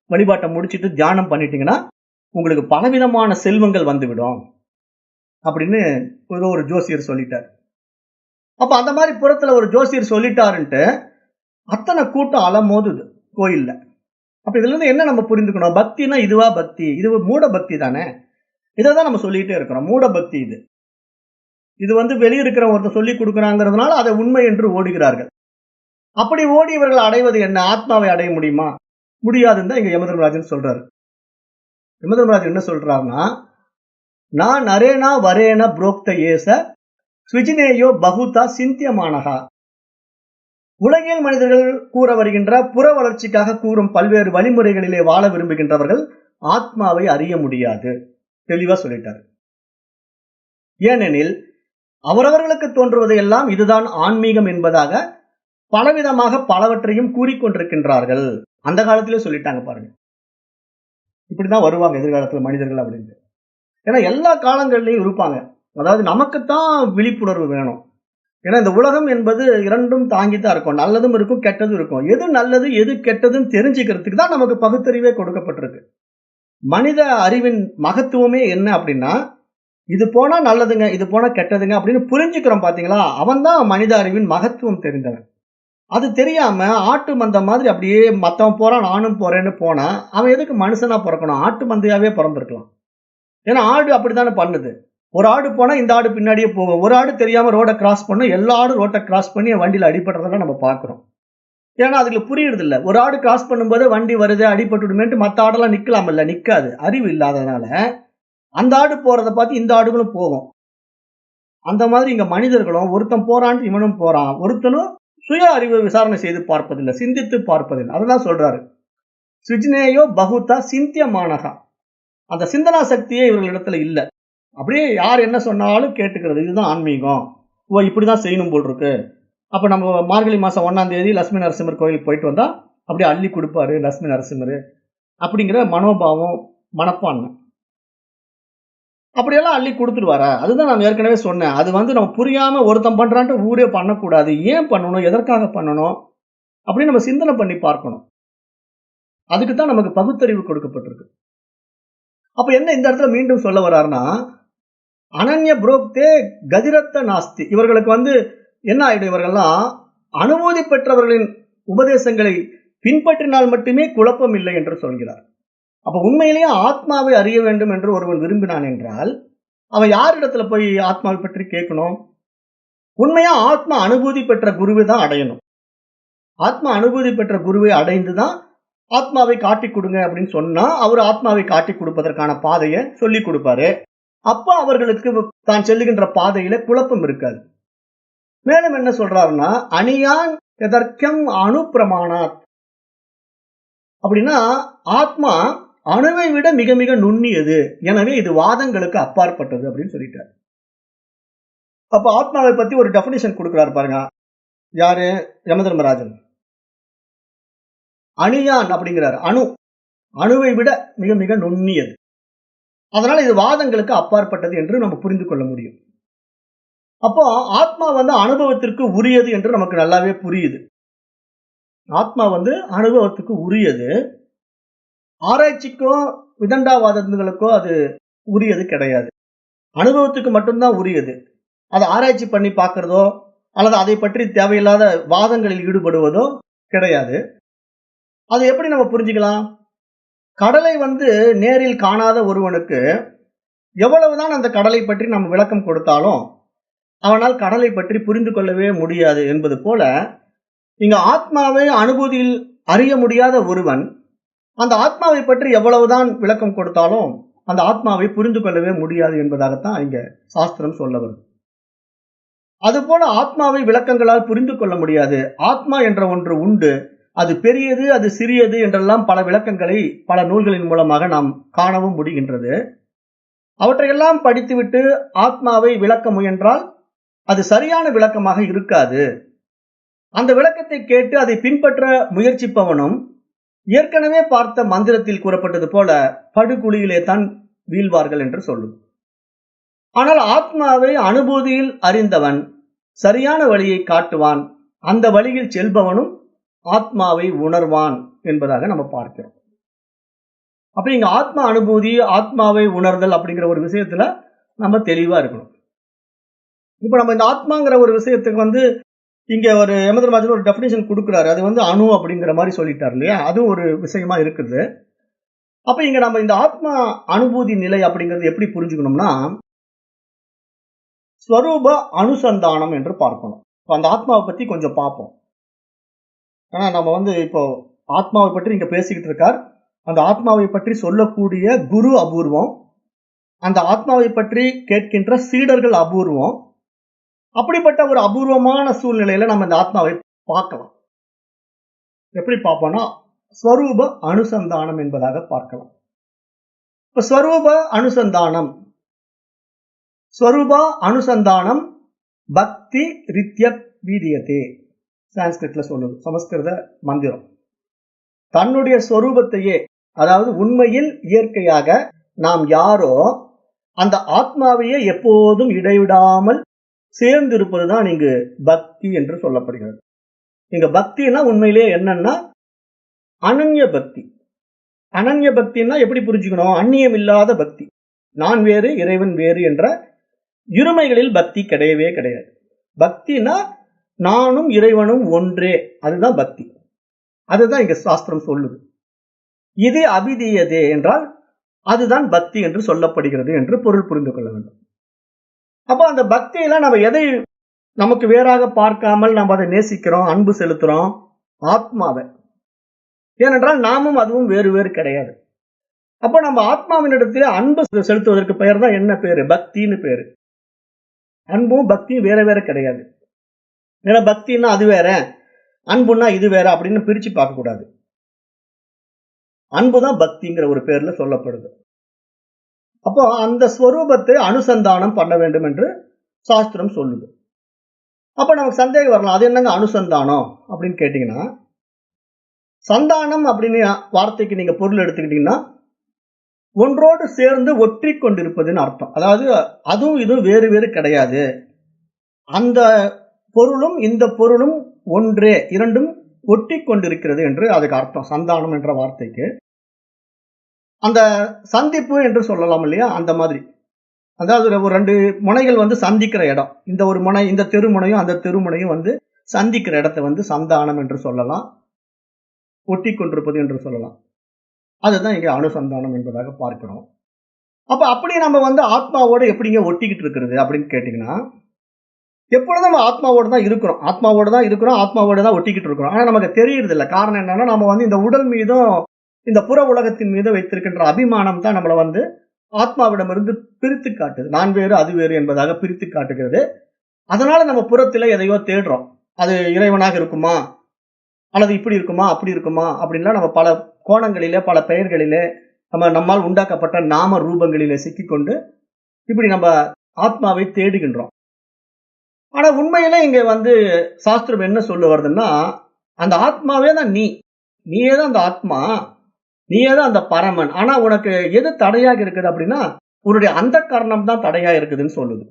வழிபாட்டை முடிச்சிட்டு தியானம் பண்ணிட்டீங்கன்னா உங்களுக்கு பலவிதமான செல்வங்கள் வந்துவிடும் அப்படின்னு ஒரு ஜோசியர் சொல்லிட்டார். அப்ப அந்த மாதிரி புறத்துல ஒரு ஜோசியர் சொல்லிட்டாருன்ட்டு அத்தனை கூட்டம் அலமோதுது கோயில்ல. அப்ப இதுல இருந்து என்ன நம்ம புரிந்துக்கணும்? பக்தினா இதுவா பக்தி? இது மூட பக்தி தானே. இதைதான் நம்ம சொல்லிட்டே இருக்கிறோம், மூட பக்தி. இது வெளியிருக்கிற ஒருத்தர் சொல்லி கொடுக்கிறாங்கிறதுனால அதை உண்மை என்று ஓடுகிறார்கள். அப்படி ஓடி இவர்கள் அடைவது என்ன? ஆத்மாவை அடைய முடியுமா? முடியாதுன்னு தான் இங்க யமதர்மராஜன் சொல்றாரு. யமதர்மராஜன் என்ன சொல்றாருன்னா, நான் நரேனா வரேன புரோக்த ஏச ஸ்விஜினேயோ பகுதா சிந்தியமானகா. உலகியல் மனிதர்கள் கூற வருகின்ற புற வளர்ச்சிக்காக கூறும் பல்வேறு வழிமுறைகளிலே வாழ விரும்புகின்றவர்கள் ஆத்மாவை அறிய முடியாது. தெளிவா சொல்லிட்டாரு. ஏனெனில் அவரவர்களுக்கு தோன்றுவது எல்லாம் இதுதான் ஆன்மீகம் என்பதாக பலவிதமாக பலவற்றையும் கூறிக்கொண்டிருக்கின்றார்கள். அந்த காலத்திலே சொல்லிட்டாங்க பாருங்க. இப்படிதான் வருவாங்க எதிர்காலத்துல மனிதர்கள் அப்படின்ட்டு. ஏன்னா எல்லா காலங்கள்லயும் இருப்பாங்க. அதாவது நமக்குத்தான் விழிப்புணர்வு வேணும். ஏன்னா இந்த உலகம் என்பது இரண்டும் தாங்கித்தான் இருக்கும். நல்லதும் இருக்கும், கெட்டதும் இருக்கும். எது நல்லது எது கெட்டதுன்னு தெரிஞ்சுக்கிறதுக்கு தான் நமக்கு பகுத்தறிவே கொடுக்கப்பட்டிருக்கு. மனித அறிவின் மகத்துவமே என்ன அப்படின்னா, இது போனா நல்லதுங்க, இது போனா கெட்டதுங்க அப்படின்னு புரிஞ்சுக்கிறோம் பாத்தீங்களா? அவன் தான் மனித அறிவின் மகத்துவம் தெரிந்தவன். அது தெரியாம ஆட்டு மந்த மாதிரி அப்படியே மத்தவன் போறான் நானும் போறேன்னு போனா அவன் எதுக்கு மனுஷனா பிறக்கணும்? ஆட்டு மந்தையாவே பிறந்திருக்கலாம். ஏன்னா ஆடு அப்படித்தானே பண்ணுது. ஒரு ஆடு போனா இந்த ஆடு பின்னாடியே போகும். ஒரு ஆடு தெரியாம ரோட கிராஸ் பண்ணும், எல்லா ஆடும் ரோட்டை கிராஸ் பண்ணி வண்டியில அடிபடுறதெல்லாம் நம்ம பாக்குறோம். ஏன்னா அதுக்கு புரியுறது இல்ல. ஒரு ஆடு கிராஸ் பண்ணும்போது வண்டி வருது அடிபட்டுடுமேன்ட்டு மத்த ஆடெல்லாம் நிக்கலாம் இல்ல, நிக்காது. அறிவு இல்லாததுனால அந்த ஆடு போறதை பார்த்து இந்த ஆடுகளும் போகும். அந்த மாதிரி இங்க மனிதர்களும் ஒருத்தன் போறான்ட்டு இவனும் போறான். ஒருத்தனும் சுய அறிவை விசாரணை செய்து பார்ப்பதில்லை, சிந்தித்து பார்ப்பதில்லை. அதுதான் சொல்றாரு, சுஜ்னேயோ பகுதா சிந்தியமானகா. அந்த சிந்தனா சக்தியே இவர்களிடத்துல இல்ல. அப்படியே யார் என்ன சொன்னாலும் கேட்டுக்கிறது. இதுதான் ஆன்மீகம், ஓ இப்படிதான் செய்யணும் போல் இருக்கு. அப்ப நம்ம மார்கழி மாசம் 1ஆம் தேதி லட்சுமி நரசிம்மர் கோயிலுக்கு போயிட்டு வந்தா அப்படியே அள்ளி கொடுப்பாரு லட்சுமி நரசிம்மர் அப்படிங்கிற மனோபாவம், மனப்பான்மை. அப்படியெல்லாம் அள்ளி கொடுத்துடுவாரா? அதுதான் நான் ஏற்கனவே சொன்னேன். அது நம்ம புரியாம ஒருத்தன் பண்றான்ட்டு ஊரே பண்ணக்கூடாது. ஏன் பண்ணணும், எதற்காக பண்ணணும் அப்படின்னு நம்ம சிந்தனை பண்ணி பார்க்கணும். அதுக்கு தான் நமக்கு பகுத்தறிவு கொடுக்கப்பட்டிருக்கு. அப்ப என்ன இந்த இடத்துல மீண்டும் சொல்ல வர்றாருன்னா, அனன்ய புரோக்தே கதிரத்த நாஸ்தி. இவர்களுக்கு என்ன ஆயிடும்? இவர்கள்லாம் அனுபூதி பெற்றவர்களின் உபதேசங்களை பின்பற்றினால் மட்டுமே குழப்பம் இல்லை என்று சொல்கிறார். அப்ப உண்மையிலேயே ஆத்மாவை அறிய வேண்டும் என்று ஒருவன் விரும்பினான் என்றால் அவன் யாரிடத்துல போய் ஆத்மாவை பற்றி கேட்கணும்? உண்மையா ஆத்மா அனுபூதி பெற்ற குருவை தான் அடையணும். ஆத்மா அனுபூதி பெற்ற குருவை அடைந்துதான் ஆத்மாவை காட்டி கொடுங்க அப்படின்னு சொன்னா அவர் ஆத்மாவை காட்டி கொடுப்பதற்கான பாதையை சொல்லி கொடுப்பாரு. அப்ப அவர்களுக்கு தான் செல்லுகின்ற பாதையில குழப்பம் இருக்காது. மேலும் என்ன சொல்றாருன்னா, அணியான் எதற்கம் அணு பிரமாணாத். அப்படின்னா ஆத்மா அணுவை விட மிக மிக நுண்ணியது, எனவே இது வாதங்களுக்கு அப்பாற்பட்டது அப்படின்னு சொல்லிட்டார். அப்ப ஆத்மாவை பத்தி ஒரு டெபினிஷன் கொடுக்கிறாரு பாருங்க. யாரு? யமதர்மராஜன். அணியான் அப்படிங்கிறாரு. அணுவை விட மிக மிக நுண்ணியது. அதனால இது வாதங்களுக்கு அப்பாற்பட்டது என்று நம்ம புரிந்து கொள்ள முடியும். அப்போ ஆத்மா அனுபவத்திற்கு உரியது என்று நமக்கு நல்லாவே புரியுது. ஆத்மா அனுபவத்துக்கு உரியது. ஆராய்ச்சிக்கோ விதண்டாவாதங்களுக்கோ அது உரியது கிடையாது. அனுபவத்துக்கு மட்டும்தான் உரியது. அதை ஆராய்ச்சி பண்ணி பார்க்கிறதோ அல்லது அதை பற்றி தேவையில்லாத வாதங்களில் ஈடுபடுவதோ கிடையாது. அதை எப்படி நம்ம புரிஞ்சுக்கலாம்? கடலை நேரில் காணாத ஒருவனுக்கு எவ்வளவுதான் அந்த கடலை பற்றி நம்ம விளக்கம் கொடுத்தாலும் அவனால் கடலை பற்றி புரிந்து கொள்ளவே முடியாது என்பது போல, இங்க ஆத்மாவை அனுபூதியில் அறிய முடியாத ஒருவன் அந்த ஆத்மாவை பற்றி எவ்வளவுதான் விளக்கம் கொடுத்தாலும் அந்த ஆத்மாவை புரிந்து கொள்ளவே முடியாது என்பதாகத்தான் இங்க சாஸ்திரம் சொல்ல வருது. அதுபோல ஆத்மாவை விளக்கங்களால் புரிந்து கொள்ள முடியாது. ஆத்மா என்ற ஒன்று உண்டு, அது பெரியது, அது சிறியது என்றெல்லாம் பல விளக்கங்களை பல நூல்களின் மூலமாக நாம் காணவும் முடிகின்றது. அவற்றையெல்லாம் படித்துவிட்டு ஆத்மாவை விளக்க முயன்றால் அது சரியான விளக்கமாக இருக்காது. அந்த விளக்கத்தை கேட்டு அதை பின்பற்ற முயற்சிப்பவனும் ஏற்கனவே பார்த்த மந்திரத்தில் கூறப்பட்டது போல படுகுழியிலே தான் வீழ்வார்கள் என்று சொல்லும். ஆனால் ஆத்மாவை அனுபூதியில் அறிந்தவன் சரியான வழியை காட்டுவான். அந்த வழியில் செல்பவனும் ஆத்மாவை உணர்வான் என்பதாக நம்ம பார்க்கிறோம். அப்ப இங்க ஆத்மா அனுபூதி, ஆத்மாவை உணர்தல் அப்படிங்கிற ஒரு விஷயத்துல நம்ம தெளிவா இருக்கணும். இப்ப நம்ம இந்த ஆத்மாங்கிற ஒரு விஷயத்துக்கு இங்க ஒரு யமதர்மராஜன் ஒரு டெபினிஷன் கொடுக்கிறாரு. அது அணு அப்படிங்கிற மாதிரி சொல்லிட்டார் இல்லையா? அதுவும் ஒரு விஷயமா இருக்குது. அப்ப இங்க நம்ம இந்த ஆத்மா அனுபூதி நிலை அப்படிங்கிறது எப்படி புரிஞ்சுக்கணும்னா, ஸ்வரூப அனுசந்தானம் என்று பார்க்கணும். அந்த ஆத்மாவை பத்தி கொஞ்சம் பார்ப்போம். ஆனா நம்ம இப்போ ஆத்மாவை பற்றி இங்க பேசிக்கிட்டு இருக்கார். அந்த ஆத்மாவை பற்றி சொல்லக்கூடிய குரு அபூர்வம், அந்த ஆத்மாவை பற்றி கேட்கின்ற சீடர்கள் அபூர்வம். அப்படிப்பட்ட ஒரு அபூர்வமான சூழ்நிலையில நம்ம இந்த ஆத்மாவை பார்க்கலாம். எப்படி பார்ப்போம்னா, ஸ்வரூப அனுசந்தானம் என்பதாக பார்க்கலாம். இப்ப ஸ்வரூப அனுசந்தானம், ஸ்வரூப அனுசந்தானம் பக்தி ரித்ய வீரியதே, சான்ஸ்கிரிட்ல சொல்லுது, சமஸ்கிருத மந்திரம். தன்னுடைய ஸ்வரூபத்தையே, அதாவது உண்மையில் இயற்கையாக நாம் யாரோ அந்த ஆத்மாவையே எப்போதும் இடைவிடாமல் சேர்ந்திருப்பதுதான் இங்கு பக்தி என்று சொல்லப்படுகிறது. இங்க பக்தினா உண்மையிலேயே என்னன்னா அனன்ய பக்தி. அனன்ய பக்தின்னா எப்படி புரிஞ்சுக்கணும்? அந்நியம் இல்லாத பக்தி. நான் வேறு இறைவன் வேறு என்ற இருமைகளில் பக்தி கிடையவே கிடையாது. பக்தினா நானும் இறைவனும் ஒன்றே, அதுதான் பக்தி. அதுதான் இங்க சாஸ்திரம் சொல்லுது. இது அபிதீயதே என்றால் அதுதான் பக்தி என்று சொல்லப்படுகிறது என்று பொருள் புரிந்து கொள்ள வேண்டும். அப்ப அந்த பக்தியில நம்ம எதை நமக்கு வேறாக பார்க்காமல் நம்ம அதை நேசிக்கிறோம், அன்பு செலுத்துறோம்? ஆத்மாவை. ஏனென்றால் நாமும் அதுவும் வேறு வேறு கிடையாது. அப்ப நம்ம ஆத்மாவினிடத்திலே அன்பு செலுத்துவதற்கு பெயர் தான் என்ன பேரு? பக்தின்னு பேரு. அன்பும் பக்தியும் வேற வேற கிடையாது. ஏன்னா பக்தின்னா அது வேற, அன்புன்னா இது வேற அப்படின்னு பிரிச்சு பார்க்க கூடாது. அன்புதான் பக்திங்கிற ஒரு பேர்ல சொல்லப்படுது. அப்போ அந்த ஸ்வரூபத்தை அனுசந்தானம் பண்ண வேண்டும் என்று சாஸ்திரம் சொல்லுது. அப்ப நமக்கு சந்தேகம் வரலாம், அது என்னங்க அனுசந்தானம் அப்படின்னு கேட்டீங்கன்னா, சந்தானம் அப்படின்னு வார்த்தைக்கு நீங்க பொருள் எடுத்துக்கிட்டீங்கன்னா ஒன்றோடு சேர்ந்து ஒற்றி கொண்டிருப்பதுன்னு அர்த்தம். அதாவது அதுவும் இதுவும் வேறு வேறு கிடையாது, அந்த பொருளும் இந்த பொருளும் ஒன்றே, இரண்டும் ஒட்டி கொண்டிருக்கிறது என்று அதுக்கு அர்த்தம் சந்தானம் என்ற வார்த்தைக்கு. அந்த சந்திப்பு என்று சொல்லலாம் இல்லையா? அந்த மாதிரி, அதாவது ஒரு ரெண்டு முனைகள் சந்திக்கிற இடம், இந்த ஒரு முனை, இந்த தெருமுனையும் அந்த தெருமுனையும் சந்திக்கிற இடத்தை சந்தானம் என்று சொல்லலாம், ஒட்டி கொண்டிருப்பது என்று சொல்லலாம். அதுதான் இங்க அனுசந்தானம் என்பதாக பார்க்கிறோம். அப்ப அப்படி நம்ம ஆத்மாவோட எப்படிங்க ஒட்டிக்கிட்டு இருக்கிறது அப்படின்னு கேட்டீங்கன்னா, எப்பொழுதும் நம்ம ஆத்மாவோட தான் இருக்கிறோம், ஆத்மாவோட தான் இருக்கிறோம், ஆத்மாவோட தான் ஒட்டிக்கிட்டு இருக்கிறோம். ஆனா நமக்கு தெரியறது இல்லை. காரணம் என்னன்னா, நம்ம இந்த உடல் மீதும் இந்த புற உலகத்தின் மீது வைத்திருக்கின்ற அபிமானம் தான் நம்மளை ஆத்மாவிடமிருந்து பிரித்து காட்டுது. நான் வேறு அது வேறு என்பதாக பிரித்து காட்டுகிறது. அதனால நம்ம புறத்தில எதையோ தேடுறோம். அது இறைவனாக இருக்குமா, அல்லது இப்படி இருக்குமா, அப்படி இருக்குமா அப்படின்லாம் நம்ம பல கோணங்களிலே பல பெயர்களிலே நம்மால் உண்டாக்கப்பட்ட நாம ரூபங்களிலே சிக்கிக்கொண்டு இப்படி நம்ம ஆத்மாவை தேடுகின்றோம். ஆனா உண்மையில இங்க சாஸ்திரம் என்ன சொல்ல வருதுன்னா, அந்த ஆத்மாவே தான் நீ. நீயே தான் அந்த ஆத்மா. நீயே தான் அந்த பரமன். ஆனா உனக்கு எது தடையாக இருக்குது அப்படின்னா, உன்னுடைய அந்தக்கரணம் தான் தடையா இருக்குதுன்னு சொல்லுது.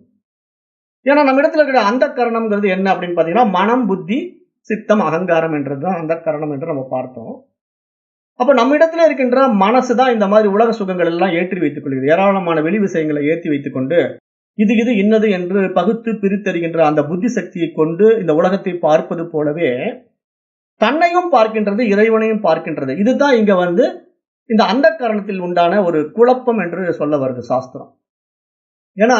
ஏன்னா நம்ம இடத்துல இருக்கிற அந்தக்கரணம்ங்கிறது என்ன அப்படின்னு பார்த்தீங்கன்னா, மனம், புத்தி, சித்தம், அகங்காரம் என்றதுதான் அந்தக்கரணம் என்று நம்ம பார்த்தோம். அப்ப நம்ம இடத்துல இருக்கின்ற மனசு தான் இந்த மாதிரி உலக சுகங்கள் எல்லாம் ஏற்றி வைத்துக் கொள்கிறது. ஏராளமான வெளி விஷயங்களை ஏற்றி வைத்துக் கொண்டு, இது இன்னது என்று பகுத்து பிரித்தறிகின்ற அந்த புத்தி சக்தியை கொண்டு இந்த உலகத்தை பார்ப்பது போலவே, தன்னையும் பார்க்கின்றது, இறைவனையும் பார்க்கின்றது. இதுதான் இங்க இந்த அந்தக்கரணத்தில் உண்டான ஒரு குழப்பம் என்று சொல்ல வருது சாஸ்திரம். ஏன்னா,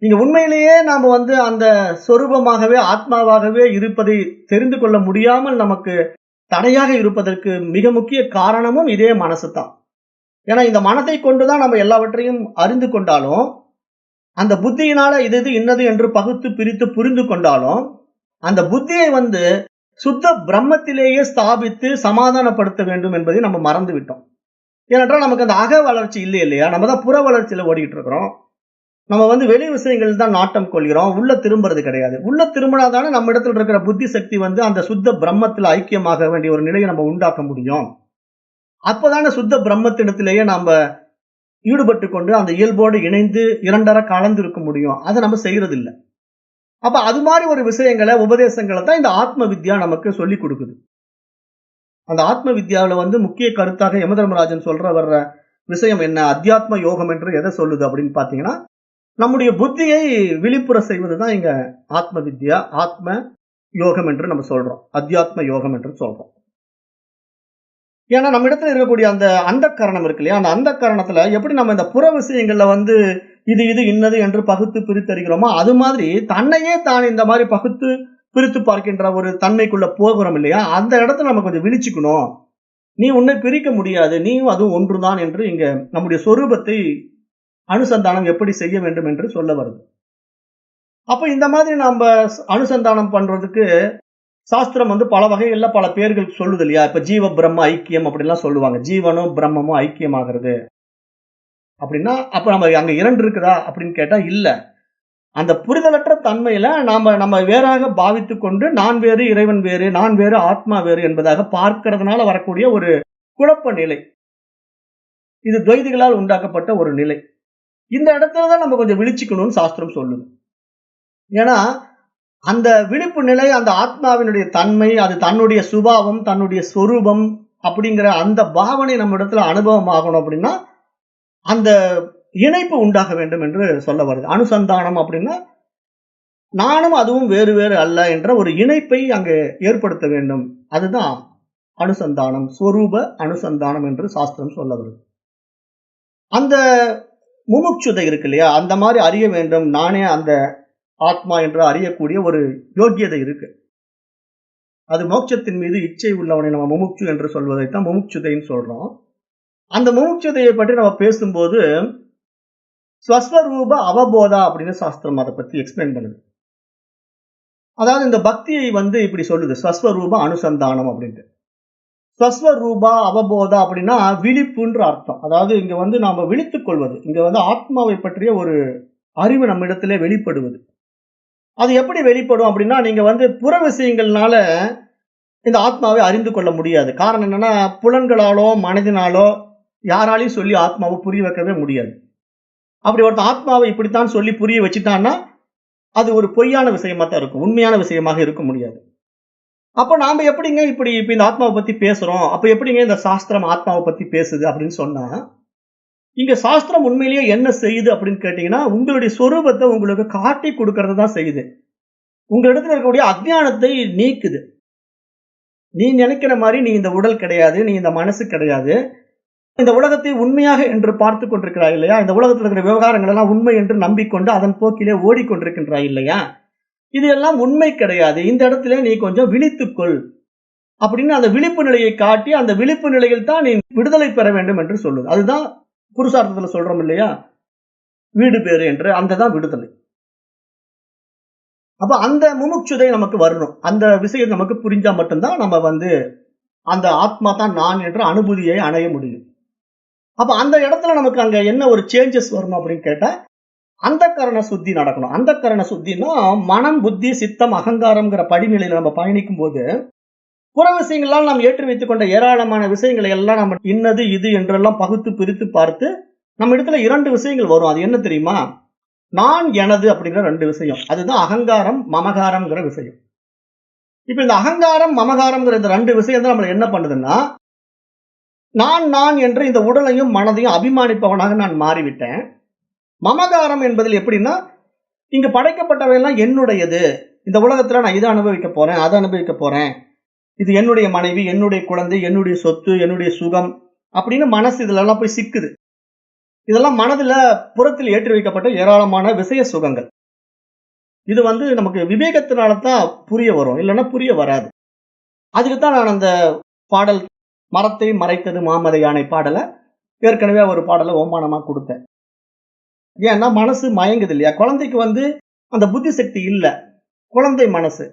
இங்க உண்மையிலேயே நாம அந்த சொரூபமாகவே, ஆத்மாவாகவே இருப்பதை தெரிந்து கொள்ள முடியாமல் நமக்கு தடையாக இருப்பதற்கு மிக முக்கிய காரணமும் இதே மனசு தான். ஏன்னா இந்த மனதை கொண்டுதான் நம்ம எல்லாவற்றையும் அறிந்து கொண்டாலும், அந்த புத்தியினால இது இன்னது என்று பகுத்து பிரித்து புரிந்து கொண்டாலும், அந்த புத்தியை சுத்த பிரம்மத்திலேயே ஸ்தாபித்து சமாதானப்படுத்த வேண்டும் என்பதை நம்ம மறந்து விட்டோம். ஏனென்றால் நமக்கு அந்த அக வளர்ச்சி இல்லையா? நம்ம தான் புற வளர்ச்சியில ஓடிட்டு இருக்கிறோம். நம்ம வெளி விஷயங்கள் தான் நாட்டம் கொள்கிறோம். உள்ள திரும்புறது கிடையாது. உள்ள திரும்பினாதானே நம்ம இடத்துல இருக்கிற புத்தி சக்தி அந்த சுத்த பிரம்மத்தில் ஐக்கியமாக வேண்டிய ஒரு நிலையை நம்ம உண்டாக்க முடியும். அப்பதானே சுத்த பிரம்மத்திடத்திலேயே நாம ஈடுபட்டு கொண்டு அந்த இயல்போடு இணைந்து இரண்டரை கலந்து இருக்க முடியும். அதை நம்ம செய்யறது இல்லை. அப்ப அது மாதிரி ஒரு விஷயங்களை, உபதேசங்களை தான் இந்த ஆத்ம வித்யா நமக்கு சொல்லி கொடுக்குது. அந்த ஆத்ம வித்யாவில் முக்கிய கருத்தாக யமதர்மராஜன் வர்ற விஷயம் என்ன, அத்தியாத்ம யோகம் என்று எதை சொல்லுது அப்படின்னு பாத்தீங்கன்னா, நம்முடைய புத்தியை விழிப்புற செய்வதுதான் இங்க ஆத்ம வித்யா, ஆத்ம யோகம் என்று நம்ம சொல்றோம். அத்தியாத்ம யோகம் என்று சொல்றோம். ஏன்னா நம்ம இடத்துல இருக்கக்கூடிய அந்த அந்தக்கரணம் இருக்கு இல்லையா, அந்த அந்தக்கரணத்துல எப்படி நம்ம இந்த புற விஷயங்கள்ல இது இன்னது என்று பகுத்து பிரித்தறிகிறோமோ, அது மாதிரி தன்னையே தான் இந்த மாதிரி பகுத்து பிரித்து பார்க்கின்ற ஒரு தன்மைக்குள்ள போகிறோம் இல்லையா, அந்த இடத்துல நம்ம கொஞ்சம் விழிச்சுக்கணும். நீ உன்னை பிரிக்க முடியாது, நீயும் அதுவும் ஒன்றுதான் என்று இங்க நம்முடைய சொரூபத்தை அனுசந்தானம் எப்படி செய்ய வேண்டும் என்று சொல்ல வருது. அப்ப இந்த மாதிரி நாம அனுசந்தானம் பண்றதுக்கு சாஸ்திரம் பல வகைகள்ல பல பேர்கள் சொல்லுது இல்லையா. இப்ப ஜீவ பிரம்ம ஐக்கியம் அப்படின்லாம் சொல்லுவாங்க. ஜீவனும் பிரம்மமும் ஐக்கியமாகிறது அப்படின்னா, அப்ப நம்ம அங்க இரண்டு இருக்குதா அப்படின்னு கேட்டா இல்ல. அந்த புரிதலற்ற தன்மையில நம்ம வேறாக பாவித்துக் கொண்டு நான் வேறு, இறைவன் வேறு, நான் வேறு, ஆத்மா வேறு என்பதாக பார்க்கிறதுனால வரக்கூடிய ஒரு குழப்ப நிலை. இது துவைதிகளால் உண்டாக்கப்பட்ட ஒரு நிலை. இந்த இடத்துலதான் நம்ம கொஞ்சம் விழிச்சுக்கணும்னு சாஸ்திரம் சொல்லுது. ஏன்னா அந்த விழிப்பு நிலை, அந்த ஆத்மாவினுடைய தன்மை, அது தன்னுடைய சுபாவம், தன்னுடைய சொரூபம் அப்படிங்கிற அந்த பாவனை நம்ம இடத்துல அனுபவம் ஆகணும் அப்படின்னா அந்த இணைப்பு உண்டாக வேண்டும் என்று சொல்ல வருது. அனுசந்தானம் அப்படின்னா நானும் அதுவும் வேறு வேறு அல்ல என்ற ஒரு இணைப்பை அங்கு ஏற்படுத்த வேண்டும். அதுதான் அனுசந்தானம், ஸ்வரூப அனுசந்தானம் என்று சாஸ்திரம் சொல்ல வருது. அந்த முமுட்சுதை இருக்கு இல்லையா, அந்த மாதிரி அறிய வேண்டும், நானே அந்த ஆத்மா என்று அறியக்கூடிய ஒரு யோக்கியதை இருக்கு. அது மோட்சத்தின் மீது இச்சை உள்ளவனை நம்ம முமுட்சு என்று சொல்வதைத்தான் முமுட்சுதைன்னு சொல்றோம். அந்த முமுட்சுதையை பற்றி நம்ம பேசும்போது ஸ்வஸ்வரூப அவபோதா அப்படின்னு சாஸ்திரம் அதை பத்தி எக்ஸ்பிளைன் பண்ணுது. அதாவது இந்த பக்தியை இப்படி சொல்லுது, ஸ்வஸ்வரூப அனுசந்தானம் அப்படின்ட்டு. ஸ்வஸ்வரூபா அவபோதா அப்படின்னா விழிப்புன்ற அர்த்தம். அதாவது இங்க நாம விழித்துக் கொள்வது, இங்க ஆத்மாவை பற்றிய ஒரு அறிவு நம்ம இடத்திலே வெளிப்படுவது. அது எப்படி வெளிப்படும் அப்படின்னா, நீங்க புற விஷயங்கள்னால இந்த ஆத்மாவை அறிந்து கொள்ள முடியாது. காரணம் என்னன்னா, புலன்களாலோ மனதினாலோ யாராலையும் சொல்லி ஆத்மாவை புரிய வைக்கவே முடியாது. அப்படி ஒருத்தன் ஆத்மாவை இப்படித்தான் சொல்லி புரிய வச்சுட்டான்னா அது ஒரு பொய்யான விஷயமா தான் இருக்கும், உண்மையான விஷயமாக இருக்க முடியாது. அப்ப நாம எப்படிங்க இப்ப இந்த ஆத்மாவை பத்தி பேசுறோம், அப்ப எப்படிங்க இந்த சாஸ்திரம் ஆத்மாவை பத்தி பேசுது அப்படின்னு சொன்னா, இங்க சாஸ்திரம் உண்மையிலேயே என்ன செய்யுது அப்படின்னு கேட்டீங்கன்னா, உங்களுடைய சொரூபத்தை உங்களுக்கு காட்டி கொடுக்கறது தான் செய்யுது. உங்க இடத்துல இருக்கக்கூடிய அஜ்ஞானத்தை நீக்குது. நீ நினைக்கிற மாதிரி நீ இந்த உடல் கிடையாது, நீ இந்த மனசு கிடையாது, இந்த உலகத்தை உண்மையாக என்று பார்த்து கொண்டிருக்கிறாய் இல்லையா, இந்த உலகத்தில் இருக்கிற விவகாரங்கள் எல்லாம் உண்மை என்று நம்பிக்கொண்டு அதன் போக்கிலே ஓடிக்கொண்டிருக்கின்றாய் இல்லையா, இது எல்லாம் உண்மை கிடையாது, இந்த இடத்துல நீ கொஞ்சம் விழித்துக்கொள் அப்படின்னு அந்த விழிப்பு நிலையை காட்டி, அந்த விழிப்பு நிலையில் தான் நீ விடுதலை பெற வேண்டும் என்று சொல்லுது. அதுதான் புருஷார்த்தத்துல சொல்றோம் இல்லையா, வீடு பேரு என்று, அந்த தான் விடுதலை. அப்ப அந்த முமுட்சுதை நமக்கு வரணும். அந்த விஷயம் நமக்கு புரிஞ்சா மட்டும்தான் நம்ம அந்த ஆத்மா தான் நான் என்ற அனுபூதியை அடைய முடியும். அப்ப அந்த இடத்துல நமக்கு அங்க என்ன ஒரு சேஞ்சஸ் வரணும் அப்படின்னு கேட்டா, அந்த கரண சுத்தி நடக்கணும். அந்த கரண சுத்தின்னா மனம், புத்தி, சித்தம், அகங்காரம்ங்கிற படிநிலையில நம்ம பயணிக்கும் போது புற விஷயங்களால் நாம் ஏற்றி வைத்துக் கொண்ட ஏராளமான விஷயங்களை எல்லாம் நம்ம இன்னது இது என்றெல்லாம் பகுத்து பிரித்து பார்த்து நம்ம இடத்துல 2 விஷயங்கள் வரும். அது என்ன தெரியுமா? நான், எனது அப்படிங்கிற 2 விஷயம். அதுதான் அகங்காரம், மமகாரம்ங்கிற விஷயம். இப்ப இந்த அகங்காரம், மமகாரம்ங்கிற இந்த 2 விஷயம் தான் நம்மள என்ன பண்ணுதுன்னா, நான் என்று இந்த உடலையும் மனதையும் அபிமானிப்பவனாக நான் மாறிவிட்டேன். மமகாரம் என்பதில் எப்படின்னா, இங்க படைக்கப்பட்டவையெல்லாம் என்னுடையது. இந்த உலகத்துல நான் இதை அனுபவிக்க போறேன், அதை அனுபவிக்க போறேன். இது என்னுடைய மனைவி, என்னுடைய குழந்தை, என்னுடைய சொத்து, என்னுடைய சுகம் அப்படின்னு மனசு இதுலெல்லாம் போய் சிக்குது. இதெல்லாம் மனதுல புறத்தில் ஏற்றி வைக்கப்பட்ட ஏராளமான விஷய சுகங்கள். இது நமக்கு விவேகத்தினால தான் புரிய வரும். இல்லைன்னா புரிய வராது. அதுக்குத்தான் நான் அந்த பாடல் மரத்தை மறைத்தது மாமலை யானை பாடலை ஏற்கனவே ஒரு பாடலை ஓமானமா கொடுத்தேன். ஏன்னா மனசு மயங்குது இல்லையா? குழந்தைக்கு அந்த புத்தி சக்தி இல்ல. குழந்தை மனசு.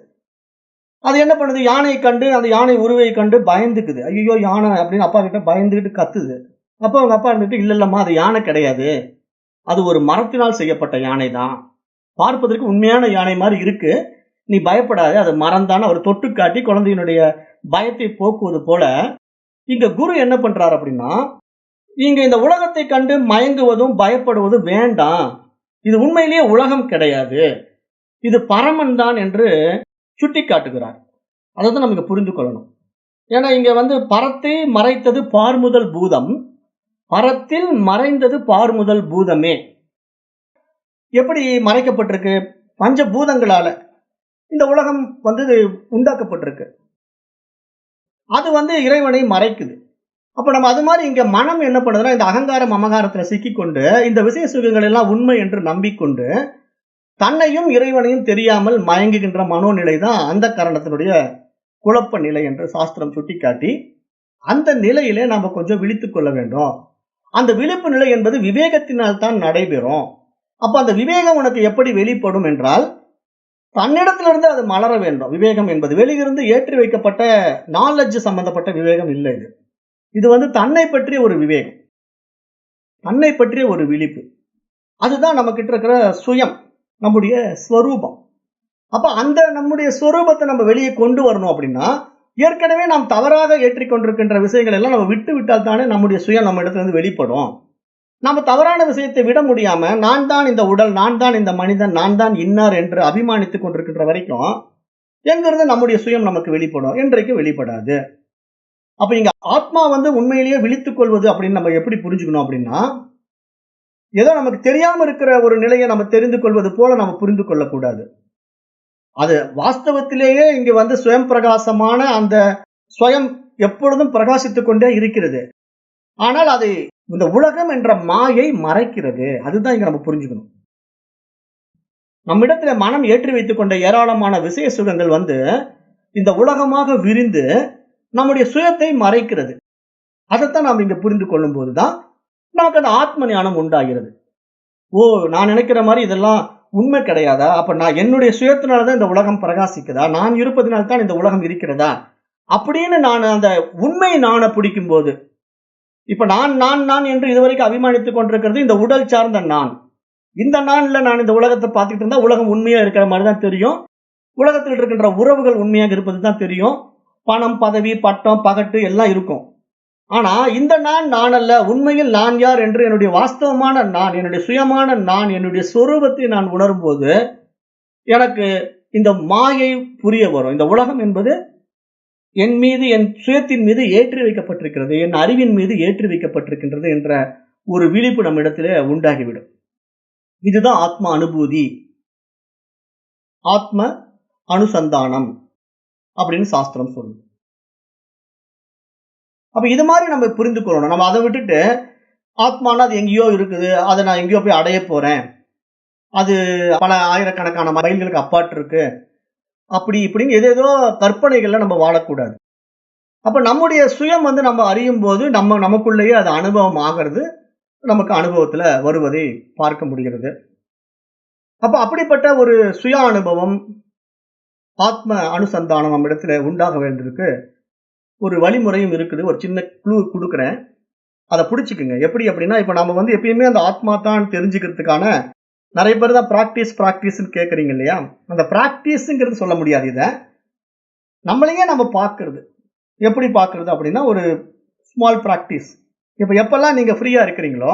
அது என்ன பண்ணுது? யானையை கண்டு அந்த யானை உருவை கண்டு பயந்துக்குது. ஐயோ யானை அப்படின்னு அப்பா கிட்ட பயந்துகிட்டு கத்துது. அப்போ அவங்க அப்பா இருந்துட்டு இல்லம்மா அது யானை கிடையாது. அது ஒரு மரத்தினால் செய்யப்பட்ட யானை தான். பார்ப்பதற்கு உண்மையான யானை மாதிரி இருக்கு. நீ பயப்படாத, அது மரம் தான். அவர் தொட்டு காட்டி குழந்தையினுடைய பயத்தை போக்குவது போல இங்க குரு என்ன பண்றாரு அப்படின்னா, நீங்க இந்த உலகத்தை கண்டு மயங்குவதும் பயப்படுவதும் வேண்டாம். இது உண்மையிலேயே உலகம் கிடையாது. இது பரமன் தான் என்று சுட்டி காட்டுகிறார். அதைத்தான் நமக்கு புரிந்து கொள்ளணும். ஏன்னா இங்க பரத்தை மறைத்தது பார்முதல் பூதம், பரத்தில் மறைந்தது பார்முதல் பூதமே. எப்படி மறைக்கப்பட்டிருக்கு? பஞ்ச பூதங்களால இந்த உலகம் உண்டாக்கப்பட்டிருக்கு. அது இறைவனை மறைக்குது. அப்ப நம்ம அது மாதிரி இங்க மனம் என்ன பண்ணுதுன்னா, இந்த அகங்காரம் மமகாரத்துல சிக்கிக்கொண்டு இந்த விஷய சுகங்கள் எல்லாம் உண்மை என்று நம்பிக்கொண்டு தன்னையும் இறைவனையும் தெரியாமல் மயங்குகின்ற மனோநிலை தான் அந்த காரணத்தினுடைய குழப்ப நிலை என்று சாஸ்திரம் சுட்டிக்காட்டி, அந்த நிலையிலே நாம கொஞ்சம் விழித்துக் கொள்ள வேண்டும். அந்த விழிப்பு நிலை என்பது விவேகத்தினால் தான் நடைபெறும். அப்ப அந்த விவேகம் உனக்கு எப்படி வெளிப்படும் என்றால், தன்னிடத்திலிருந்து அது மலர வேண்டும். விவேகம் என்பது வெளியிருந்து ஏற்றி வைக்கப்பட்ட நாலெட்ஜ் சம்பந்தப்பட்ட விவேகம் இல்லை. இது தன்னை பற்றிய ஒரு விவேகம், தன்னை பற்றிய ஒரு விழிப்பு. அதுதான் நம்ம கிட்ட இருக்கிற சுயம், நம்முடைய ஸ்வரூபம். அப்ப அந்த நம்முடைய ஸ்வரூபத்தை நம்ம வெளியே கொண்டு வரணும் அப்படின்னா, ஏற்கனவே நாம் தவறாக ஏற்றிக்கொண்டிருக்கின்ற விஷயங்கள் எல்லாம் நம்ம விட்டு விட்டால் தானே நம்முடைய சுயம் நம்ம இடத்துல இருந்து வெளிப்படும். நம்ம தவறான விஷயத்தை விட முடியாம, நான் தான் இந்த உடல், நான் தான் இந்த மனிதன், நான் தான் இன்னார் என்று அபிமானித்துக் கொண்டிருக்கின்ற வரைக்கும் எங்கிருந்து நம்முடைய சுயம் நமக்கு வெளிப்படும்? என்றைக்கு வெளிப்படாது. அப்ப இங்க ஆத்மா உண்மையிலேயே விழித்துக் கொள்வது அப்படின்னு நம்ம எப்படி புரிஞ்சுக்கணும் அப்படின்னா, ஏதோ நமக்கு தெரியாம இருக்கிற ஒரு நிலையை நம்ம தெரிந்து கொள்வது போல நம்ம புரிந்து கொள்ளக்கூடாது. அது வாஸ்தவத்திலேயே இங்க சுயம் பிரகாசமான அந்த ஸ்வயம் எப்பொழுதும் பிரகாசித்துக் கொண்டே இருக்கிறது. ஆனால் அதை இந்த உலகம் என்ற மாயை மறைக்கிறது. அதுதான் இங்க நம்ம புரிஞ்சுக்கணும். நம்மிடத்துல மனம் ஏற்றி வைத்துக் கொண்ட ஏராளமான விஷய சுகங்கள் இந்த உலகமாக விரிந்து நம்முடைய சுயத்தை மறைக்கிறது. அதைத்தான் நாம் இங்க புரிந்து கொள்ளும் போதுதான் நமக்கு அந்த ஆத்ம ஞானம் உண்டாகிறது. ஓ, நான் நினைக்கிற மாதிரி இதெல்லாம் உண்மை கிடையாதா? அப்ப நான் என்னுடைய சுயத்தினாலதான் இந்த உலகம் பிரகாசிக்குதா? நான் இருப்பதனால்தான் இந்த உலகம் இருக்கிறதா? அப்படின்னு நான் அந்த உண்மை நானை பிடிக்கும் போது, இப்ப நான் என்று இதுவரைக்கும் அபிமானித்துக் கொண்டிருக்கிறது இந்த உடல் சார்ந்த நான். இந்த நான்ல நான் இந்த உலகத்தை பார்த்துட்டு இருந்தா உலகம் உண்மையா இருக்கிற மாதிரி தான் தெரியும். உலகத்தில் இருக்கின்ற உறவுகள் உண்மையாக இருப்பது தான் தெரியும். பணம், பதவி, பட்டம், பகட்டு எல்லாம் இருக்கும். ஆனா இந்த நான் அல்ல. உண்மையில் நான் யார் என்று என்னுடைய வாஸ்தவமான நான், என்னுடைய சுயமான நான், என்னுடைய சொரூபத்தை நான் உணரும் போது எனக்கு இந்த மாயை புரிய வரும். இந்த உலகம் என்பது என் மீது, என் சுயத்தின் மீது ஏற்றி வைக்கப்பட்டிருக்கிறது, என் அறிவின் மீது ஏற்றி வைக்கப்பட்டிருக்கின்றது என்ற ஒரு விழிப்பு நம்ம இடத்திலே உண்டாகிவிடும். இதுதான் ஆத்ம அனுபூதி, ஆத்ம அனுசந்தானம் அப்படின்னு சாஸ்திரம் சொல்லுது. அப்ப இது மாதிரி நம்ம புரிந்து கொள்ளணும். நம்ம அதை விட்டுட்டு ஆத்மானா அது எங்கேயோ இருக்குது, அதை நான் எங்கேயோ போய் அடைய போறேன், அது பல ஆயிரக்கணக்கான மைல்களுக்கு அப்பாட்டு இருக்கு, அப்படி இப்படின்னு ஏதேதோ கற்பனைகள்ல நம்ம வாழக்கூடாது. அப்ப நம்முடைய சுயம் நம்ம அறியும் போது நமக்குள்ளேயே அது அனுபவம் ஆகிறது, நமக்கு அனுபவத்துல வருவதை பார்க்க முடிகிறது. அப்ப அப்படிப்பட்ட ஒரு சுய அனுபவம், ஆத்ம அனுசந்தானம் நம்ம இடத்துல உண்டாக வேண்டியிருக்கு. ஒரு வழிமுறையும் இருக்குது. ஒரு சின்ன க்ளூ கொடுக்குறேன், அதை பிடிச்சிக்குங்க. எப்படி அப்படின்னா, இப்ப நம்ம எப்பயுமே அந்த ஆத்மா தான் தெரிஞ்சுக்கிறதுக்கான நிறைய பேர் தான் பிராக்டிஸ்ன்னு கேட்குறீங்க இல்லையா? அந்த பிராக்டிஸ்ங்கிறது சொல்ல முடியாது. இதை நம்மளையே நம்ம பார்க்கறது. எப்படி பார்க்கறது அப்படின்னா, ஒரு ஸ்மால் பிராக்டிஸ். இப்போ எப்பெல்லாம் நீங்க ஃப்ரீயா இருக்கிறீங்களோ,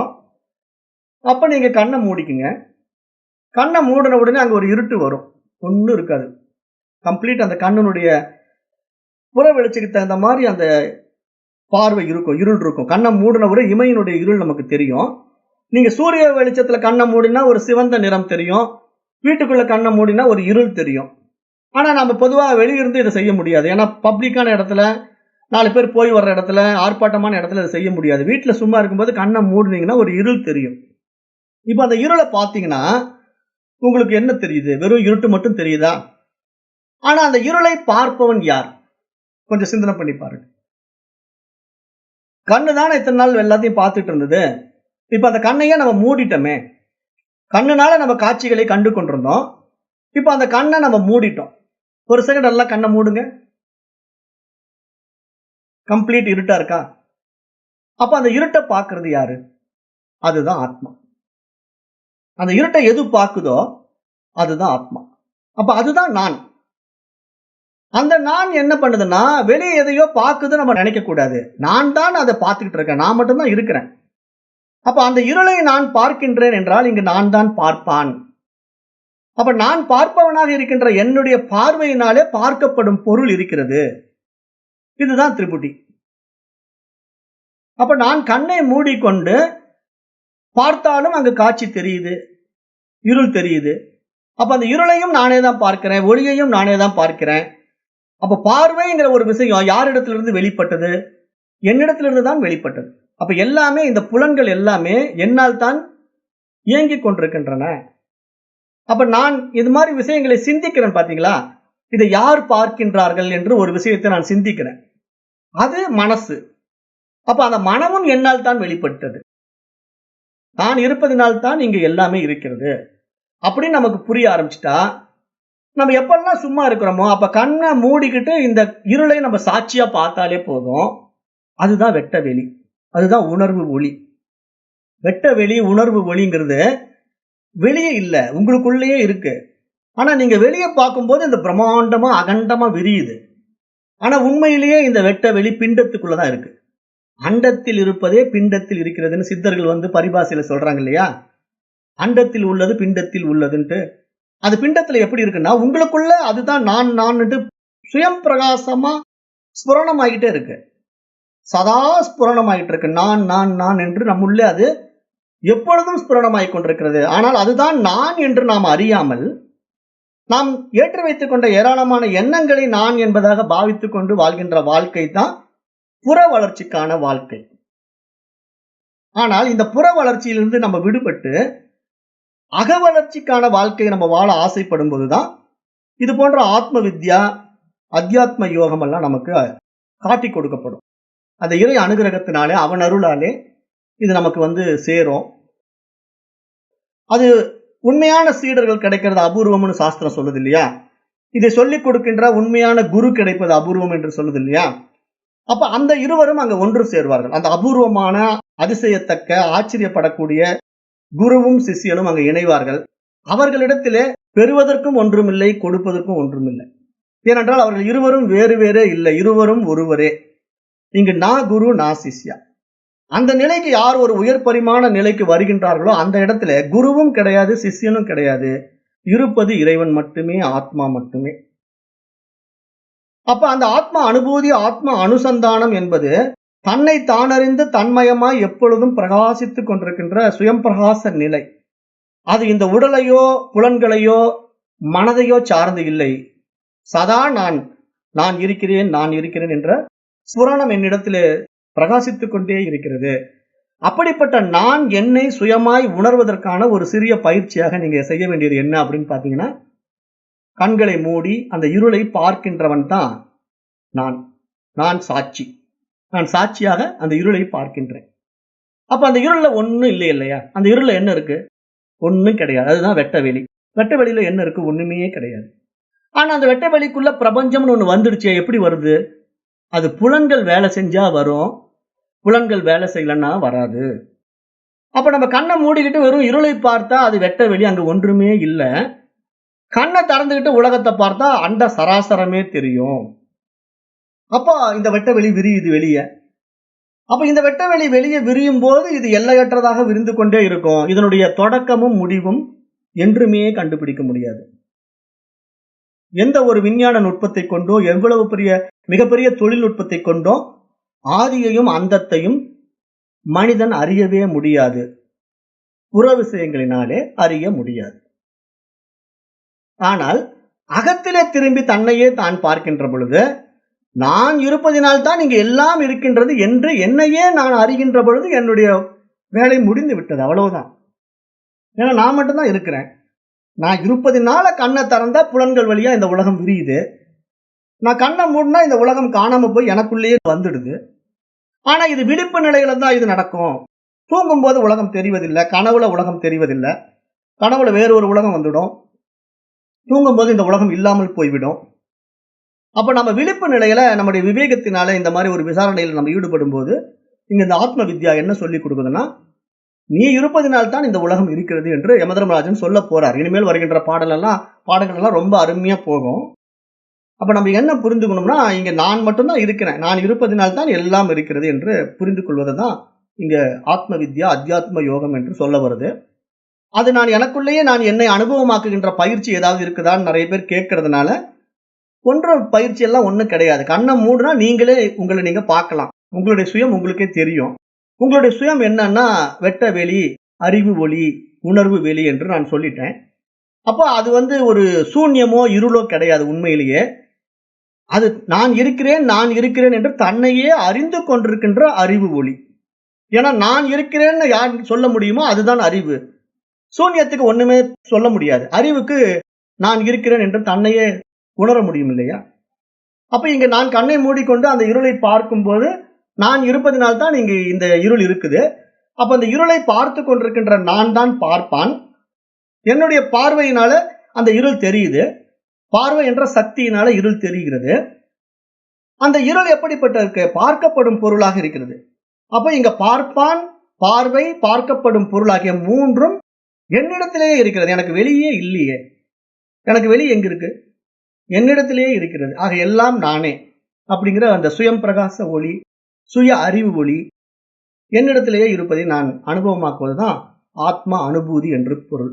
அப்ப நீங்க கண்ணை மூடிக்குங்க. கண்ணை மூடின உடனே அங்க ஒரு இருட்டு வரும். ஒன்றும் இருக்காது. கம்ப்ளீட் அந்த கண்ணினுடைய புற வெளிச்சத்துக்கு தகுந்த மாதிரி அந்த பார்வை இருக்கும், இருள் இருக்கும். கண்ணை மூடின ஒரு இமையினுடைய இருள் நமக்கு தெரியும். நீங்க சூரிய வெளிச்சத்துல கண்ணை மூடினா ஒரு சிவந்த நிறம் தெரியும். வீட்டுக்குள்ள கண்ணை மூடினா ஒரு இருள் தெரியும். ஆனா நம்ம பொதுவா வெளியிருந்து இதை செய்ய முடியாது. ஏன்னா பப்ளிக்கான இடத்துல 4 பேர் போய் வர்ற இடத்துல, ஆர்ப்பாட்டமான இடத்துல இதை செய்ய முடியாது. வீட்டுல சும்மா இருக்கும்போது கண்ணை மூடினீங்கன்னா ஒரு இருள் தெரியும். இப்ப அந்த இருளை பார்த்தீங்கன்னா உங்களுக்கு என்ன தெரியுது? வெறும் இருட்டு மட்டும் தெரியுதா? ஆனா அந்த இருளை பார்ப்பவன் யார்? கொஞ்சம் சிந்தனை பண்ணி பாருங்க. கண்ணு தானே இத்தனை நாள் எல்லாத்தையும் பார்த்துட்டு இருந்தது. இப்ப அந்த கண்ணையே நம்ம மூடிட்டோமே. கண்ணுனால நம்ம காட்சிகளை கண்டு கொண்டிருந்தோம். இப்ப அந்த கண்ணை நம்ம மூடிட்டோம். ஒரு செகண்ட் எல்லாம் கண்ணை மூடுங்க. கம்ப்ளீட் இருட்டா இருக்கா? அப்ப அந்த இருட்டை பார்க்கிறது யாரு? அதுதான் ஆத்மா. அந்த இருட்டை எது பார்க்குதோ அதுதான் ஆத்மா. அப்ப அதுதான் நான். அந்த நான் என்ன பண்ணுதுன்னா, வெளியே எதையோ பார்க்குது நம்ம நினைக்க கூடாது. நான் தான் அதை பார்த்துக்கிட்டு இருக்கேன். நான் மட்டும்தான் இருக்கிறேன். அப்ப அந்த இருளை நான் பார்க்கின்றேன் என்றால் இங்கு நான் தான் பார்ப்பான். அப்ப நான் பார்ப்பவனாக இருக்கின்ற என்னுடைய பார்வையினாலே பார்க்கப்படும் பொருள் இருக்கிறது. இதுதான் திரிபுடி. அப்ப நான் கண்ணை மூடிக்கொண்டு பார்த்தாலும் அங்கு காட்சி தெரியுது, இருள் தெரியுது. அப்ப அந்த இருளையும் நானே தான் பார்க்கிறேன், ஒளியையும் நானே தான் பார்க்கிறேன். அப்ப பார்வைங்கிற ஒரு விஷயம் யாரிடத்திலிருந்து வெளிப்பட்டது? என்னிடத்திலிருந்து தான் வெளிப்பட்டது. அப்ப எல்லாமே இந்த புலன்கள் எல்லாமே என்னால் தான் இயங்கிக் கொண்டிருக்கின்றன. அப்ப நான் இது மாதிரி விஷயங்களை சிந்திக்கிறேன் பாத்தீங்களா? இதை யார் பார்க்கின்றார்கள் என்று ஒரு விஷயத்தை நான் சிந்திக்கிறேன். அது மனசு. அப்ப அந்த மனமும் என்னால் தான் வெளிப்பட்டது. நான் இருப்பதினால் தான் இங்க எல்லாமே இருக்கிறது அப்படின்னு நமக்கு புரிய ஆரம்பிச்சுட்டா, நம்ம எப்பெல்லாம் சும்மா இருக்கிறோமோ அப்ப கண்ணை மூடிக்கிட்டு இந்த இருளை நம்ம சாட்சியா பார்த்தாலே போதும். அதுதான் வெட்ட வெளி. அதுதான் உணர்வு ஒளி. வெட்ட வெளி, உணர்வு ஒளிங்கிறது வெளியே இல்ல, உங்களுக்குள்ளேயே இருக்கு. ஆனா நீங்க வெளியே பார்க்கும்போது இந்த பிரம்மாண்டமா அகண்டமா விரியுது. ஆனா உண்மையிலேயே இந்த வெட்ட வெளி பிண்டத்துக்குள்ளதான் இருக்கு. அண்டத்தில் இருப்பதே பிண்டத்தில் இருக்கிறதுன்னு சித்தர்கள் பரிபாசையில சொல்றாங்க இல்லையா? அண்டத்தில் உள்ளது பிண்டத்தில் உள்ளதுன்ட்டு. அது பிண்டத்துல எப்படி இருக்குன்னா, உங்களுக்குள்ள அதுதான் நான் சுயம் பிரகாசமா ஸ்புரணம் ஆகிட்டே இருக்கு. சதா ஸ்புரணம் ஆகிட்டு இருக்கு. நான் என்று நம்முள்ளே அது எப்பொழுதும் ஸ்புரணமாகிக் கொண்டிருக்கிறது. ஆனால் அதுதான் நான் என்று நாம் அறியாமல் நாம் ஏற்றி வைத்துக் கொண்ட ஏராளமான எண்ணங்களை நான் என்பதாக பாவித்துக் கொண்டு வாழ்கின்ற வாழ்க்கை தான் புற வளர்ச்சிக்கான வாழ்க்கை. ஆனால் இந்த புற வளர்ச்சியிலிருந்து நம்ம விடுபட்டு அக வளர்ச்சிக்கான வாழ்க்கையை நம்ம வாழ ஆசைப்படும் போதுதான் இது போன்ற ஆத்ம வித்யா, அத்தியாத்ம யோகம் எல்லாம் நமக்கு காட்டி கொடுக்கப்படும். அந்த இறை அனுகிரகத்தினாலே, அவன் அருளாலே இது நமக்கு சேரும். அது உண்மையான சீடர்கள் கிடைக்கிறது அபூர்வம்னு சாஸ்திரம் சொல்லுது இல்லையா? இதை சொல்லிக் கொடுக்கின்ற உண்மையான குரு கிடைப்பது அபூர்வம் என்று சொல்லுது இல்லையா? அப்ப அந்த இருவரும் அங்க ஒன்று சேர்வார்கள். அந்த அபூர்வமான, அதிசயத்தக்க, ஆச்சரியப்படக்கூடிய குருவும் சிஷ்யனும் அங்க இணைவார்கள். அவர்களிடத்திலே பெறுவதற்கும் ஒன்றுமில்லை, கொடுப்பதற்கும் ஒன்றுமில்லை. ஏனென்றால் அவர்கள் இருவரும் வேறு வேறே இல்லை, இருவரும் ஒருவரே. இங்கு நான் குரு, நான் சிஷ்யா. அந்த நிலைக்கு யார் ஒரு உயர் பரிமாண நிலைக்கு வருகின்றார்களோ அந்த இடத்துல குருவும் கிடையாது, சிஷ்யனும் கிடையாது. இருப்பது இறைவன் மட்டுமே, ஆத்மா மட்டுமே. அப்ப அந்த ஆத்மா அனுபூதி, ஆத்மா அனுசந்தானம் என்பது தன்னை தானறிந்து தன்மயமாய் எப்பொழுதும் பிரகாசித்துக் கொண்டிருக்கின்ற சுயம் பிரகாச நிலை. அது இந்த உடலையோ புலன்களையோ மனதையோ சார்ந்து இல்லை. சதா நான் இருக்கிறேன் என்ற ஸ்புரணம் என்னிடத்திலே பிரகாசித்துக் கொண்டே இருக்கிறது. அப்படிப்பட்ட நான் என்னை சுயமாய் உணர்வதற்கான ஒரு சிறிய பயிற்சியாக நீங்க செய்ய வேண்டியது என்ன அப்படின்னு பாத்தீங்கன்னா, கண்களை மூடி அந்த இருளை பார்க்கின்றவன் தான் நான் சாட்சி. நான் சாட்சியாக அந்த இருளை பார்க்கின்றேன். அப்ப அந்த இருள்ல ஒண்ணும் இல்லை இல்லையா? அந்த இருள்ல என்ன இருக்கு? ஒண்ணும் கிடையாது. அதுதான் வெட்ட வெளி. வெட்ட வெளியில என்ன இருக்கு? ஒண்ணுமே கிடையாது. ஆனா அந்த வெட்ட வெளிக்குள்ள பிரபஞ்சம்னு ஒண்ணு வந்துடுச்சே, எப்படி வருது? அது புலன்கள் வேலை செஞ்சா வரும், புலன்கள் வேலை செய்யலன்னா வராது. அப்ப நம்ம கண்ணை மூடிக்கிட்டு வெறும் இருளை பார்த்தா அது வெட்ட வெளி, அங்க ஒன்றுமே இல்ல. கண்ணை திறந்துகிட்டு உலகத்தை பார்த்தா அண்ட சராசரமே தெரியும். அப்ப இந்த வெட்ட வெளி விரியுது வெளிய. அப்ப இந்த வெட்ட வெளி வெளியே விரியும் போது இது எல்லையற்றதாக விரிந்து கொண்டே இருக்கும். இதனுடைய தொடக்கமும் முடிவும் என்றுமே கண்டுபிடிக்க முடியாது. எந்த ஒரு விஞ்ஞான நுட்பத்தை கொண்டோ, எவ்வளவு மிகப்பெரிய தொழில்நுட்பத்தை கொண்டோ ஆதியையும் அந்தத்தையும் மனிதன் அறியவே முடியாது. புற விஷயங்களினாலே அறிய முடியாது. ஆனால் அகத்திலே திரும்பி தன்னையே தான் பார்க்கின்ற பொழுது, நான் இருப்பதினால் தான் இங்கு எல்லாம் இருக்கின்றது என்று என்னையே நான் அறிகின்ற பொழுது என்னுடைய வேலை முடிந்து விட்டது. அவ்வளவுதான். ஏன்னா நான் மட்டும்தான் இருக்கிறேன். நான் இருப்பதினால கண்ணை திறந்தா புலன்கள் வழியா இந்த உலகம் விரியுது. நான் கண்ணை மூடினா இந்த உலகம் காணாம போய் எனக்குள்ளேயே வந்துடுது. ஆனா இது விழிப்பு நிலையில தான் இது நடக்கும். தூங்கும் போது உலகம் தெரிவதில்லை, கனவுல உலகம் தெரிவதில்லை. கனவுல வேறு ஒரு உலகம் வந்துடும். தூங்கும் போது இந்த உலகம் இல்லாமல் போய்விடும். அப்ப நம்ம விழிப்பு நிலையில நம்முடைய விவேகத்தினால இந்த மாதிரி ஒரு விசாரணையில் நம்ம ஈடுபடும் போது இங்க இந்த ஆத்ம வித்யா என்ன சொல்லி கொடுக்குதுன்னா, நீ இருப்பதினால்தான் இந்த உலகம் இருக்கிறது என்று யமதர்மராஜன் சொல்ல போறார். இனிமேல் வருகின்ற பாடங்கள் எல்லாம் ரொம்ப அருமையா போகும். அப்ப நம்ம என்ன புரிந்துக்கணும்னா, இங்க நான் மட்டும்தான் இருக்கிறேன், நான் இருப்பதினால்தான் எல்லாம் இருக்கிறது என்று புரிந்து கொள்வதுதான் இங்க ஆத்ம வித்யா அத்தியாத்ம யோகம் என்று சொல்ல வருது. அது நான் எனக்குள்ளேயே நான் என்னை அனுபவமாக்குகின்ற பயிற்சி ஏதாவது இருக்குதான்னு நிறைய பேர் கேட்கறதுனால ஒன்றும் பயிற்சி எல்லாம் ஒன்றும் கிடையாது. கண்ணை மூடுனா நீங்களே உங்களை நீங்க பார்க்கலாம். உங்களுடைய சுயம் உங்களுக்கே தெரியும். உங்களுடைய சுயம் என்னன்னா வெட்ட வெளி, அறிவு ஒளி, உணர்வு வெளி என்று நான் சொல்லிட்டேன். அப்போ அது ஒரு சூன்யமோ இருளோ கிடையாது. உண்மையிலேயே அது நான் இருக்கிறேன் என்று தன்னையே அறிந்து கொண்டிருக்கின்ற அறிவு ஒளி. ஏன்னா நான் இருக்கிறேன்னு யார் சொல்ல முடியுமோ அதுதான் அறிவு. சூன்யத்துக்கு ஒண்ணுமே சொல்ல முடியாது. அறிவுக்கு நான் இருக்கிறேன் என்று தன்னையே உணர முடியும் இல்லையா? அப்ப இங்க நான் கண்ணை மூடிக்கொண்டு அந்த இருளை பார்க்கும் போது நான் இருப்பதினால்தான் இங்கு இந்த இருள் இருக்குது. அப்ப அந்த இருளை பார்த்து கொண்டிருக்கின்ற நான் தான் பார்ப்பான். என்னுடைய பார்வையினால அந்த இருள் தெரியுது. பார்வை என்ற சக்தியினால இருள் தெரிகிறது. அந்த இருள் எப்படிப்பட்ட இருக்கு? பார்க்கப்படும் பொருளாக இருக்கிறது. அப்ப இங்க பார்ப்பான், பார்வை, பார்க்கப்படும் பொருளாகிய மூன்றும் என்னிடத்திலேயே இருக்கிறது. எனக்கு வெளியே இல்லையே. எனக்கு வெளியே எங்க இருக்கு? என்னிடத்திலேயே இருக்கிறது. ஆக எல்லாம் நானே அப்படிங்கிற அந்த சுயம் பிரகாச ஒளி, சுய அறிவு ஒளி என்னிடத்திலேயே இருப்பதை நான் அனுபவமாக்குவதுதான் ஆத்மா அனுபூதி என்று பொருள்.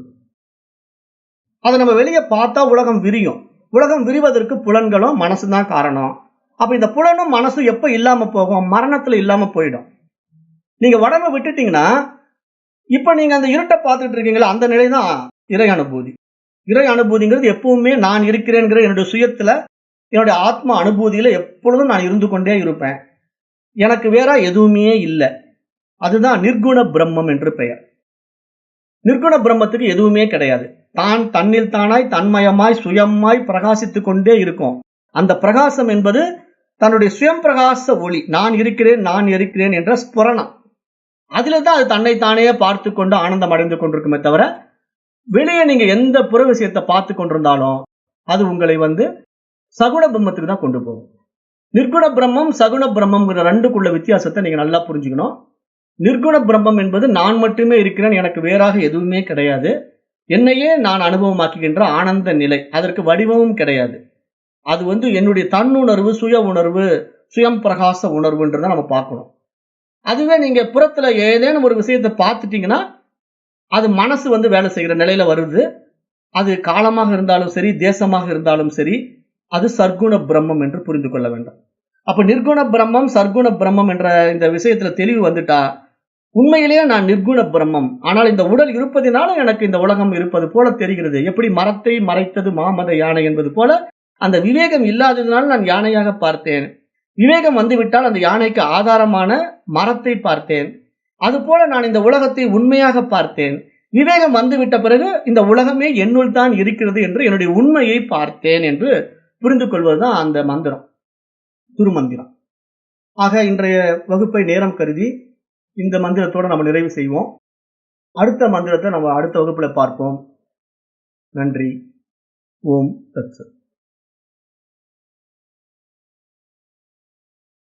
அதை நம்ம வெளியே பார்த்தா உலகம் விரியும். உலகம் விரிவதற்கு புலன்களும் மனசுதான் காரணம். அப்ப இந்த புலனும் மனசும் எப்ப இல்லாம போகும்? மரணத்துல இல்லாம போயிடும். நீங்க உடம்பை விட்டுட்டீங்கன்னா இப்ப நீங்க அந்த இருட்டை பார்த்துட்டு இருக்கீங்களா, அந்த நிலைதான் இறை அனுபூதி. இறை அனுபூதிங்கிறது எப்பவுமே நான் இருக்கிறேங்கிற என்னுடைய சுயத்துல, என்னுடைய ஆத்மா அனுபூதியில எப்பொழுதும் நான் இருந்து கொண்டே இருப்பேன். எனக்கு வேற எதுவுமே இல்லை. அதுதான் நிர்குண பிரம்மம் என்று பெயர். நிர்குண பிரம்மத்துக்கு எதுவுமே கிடையாது. தான் தன்னில் தானாய் தன்மயமாய் சுயமாய் பிரகாசித்துக் கொண்டே இருக்கும். அந்த பிரகாசம் என்பது தன்னுடைய சுயம் பிரகாச ஒளி. நான் இருக்கிறேன் என்ற ஸ்புரணம். அதுல தான் அது தன்னைத்தானே பார்த்து கொண்டு ஆனந்தம் அடைந்து கொண்டிருக்குமே தவிர, வெளியே நீங்க எந்த புற விஷயத்தை பார்த்து கொண்டிருந்தாலும் அது உங்களை சகுண பிரம்மத்துக்கு தான் கொண்டு போகும். நிர்குண பிரம்மம் சகுண பிரம்மம்ங்கிற ரெண்டுக்குள்ள வித்தியாசத்தை நீங்க நல்லா புரிஞ்சுக்கணும். நிர்குண பிரம்மம் என்பது நான் மட்டுமே இருக்கிறேன், எனக்கு வேறாக எதுவுமே கிடையாது, என்னையே நான் அனுபவமாக்குகின்ற ஆனந்த நிலை. அதற்கு வடிவமும் கிடையாது. அது என்னுடைய தன்னுணர்வு, சுய உணர்வு, சுயம் பிரகாச உணர்வுன்றதை நம்ம பார்க்கணும். அதுவே நீங்க புறத்துல ஏதேனும் ஒரு விஷயத்தை பார்த்துட்டீங்கன்னா அது மனசு வேலை செய்கிற நிலையில வருது. அது காலமாக இருந்தாலும் சரி, தேசமாக இருந்தாலும் சரி, அது சர்க்குண பிரம்மம் என்று புரிந்து கொள்ள வேண்டும். அப்ப நிர்குண பிரம்மம் சர்க்குண பிரம்மம் என்ற இந்த விஷயத்துல தெளிவு வந்துட்டா உண்மையிலேயே நான் நிர்குண பிரம்மம். ஆனால் இந்த உடல் இருப்பதினால எனக்கு இந்த உலகம் இருப்பது போல தெரிகிறது. எப்படி மரத்தை மறைத்தது மாமத யானை என்பது போல அந்த விவேகம் இல்லாததினால் நான் யானையாக பார்த்தேன். விவேகம் வந்துவிட்டால் அந்த யானைக்கு ஆதாரமான மரத்தை பார்த்தேன். அதுபோல நான் இந்த உலகத்தை உண்மையாக பார்த்தேன். விவேகம் வந்துவிட்ட பிறகு இந்த உலகமே என்னுள் தான் இருக்கிறது என்று என்னுடைய உண்மையை பார்த்தேன் என்று புரிந்து கொள்வதுதான் அந்த மந்திரம், திருமந்திரம். ஆக இன்றைய வகுப்பை நேரம் கருதி இந்த மந்திரத்தோடு நம்ம நிறைவு செய்வோம். அடுத்த மந்திரத்தை நம்ம அடுத்த வகுப்புல பார்ப்போம். நன்றி. ஓம் தத்சத்.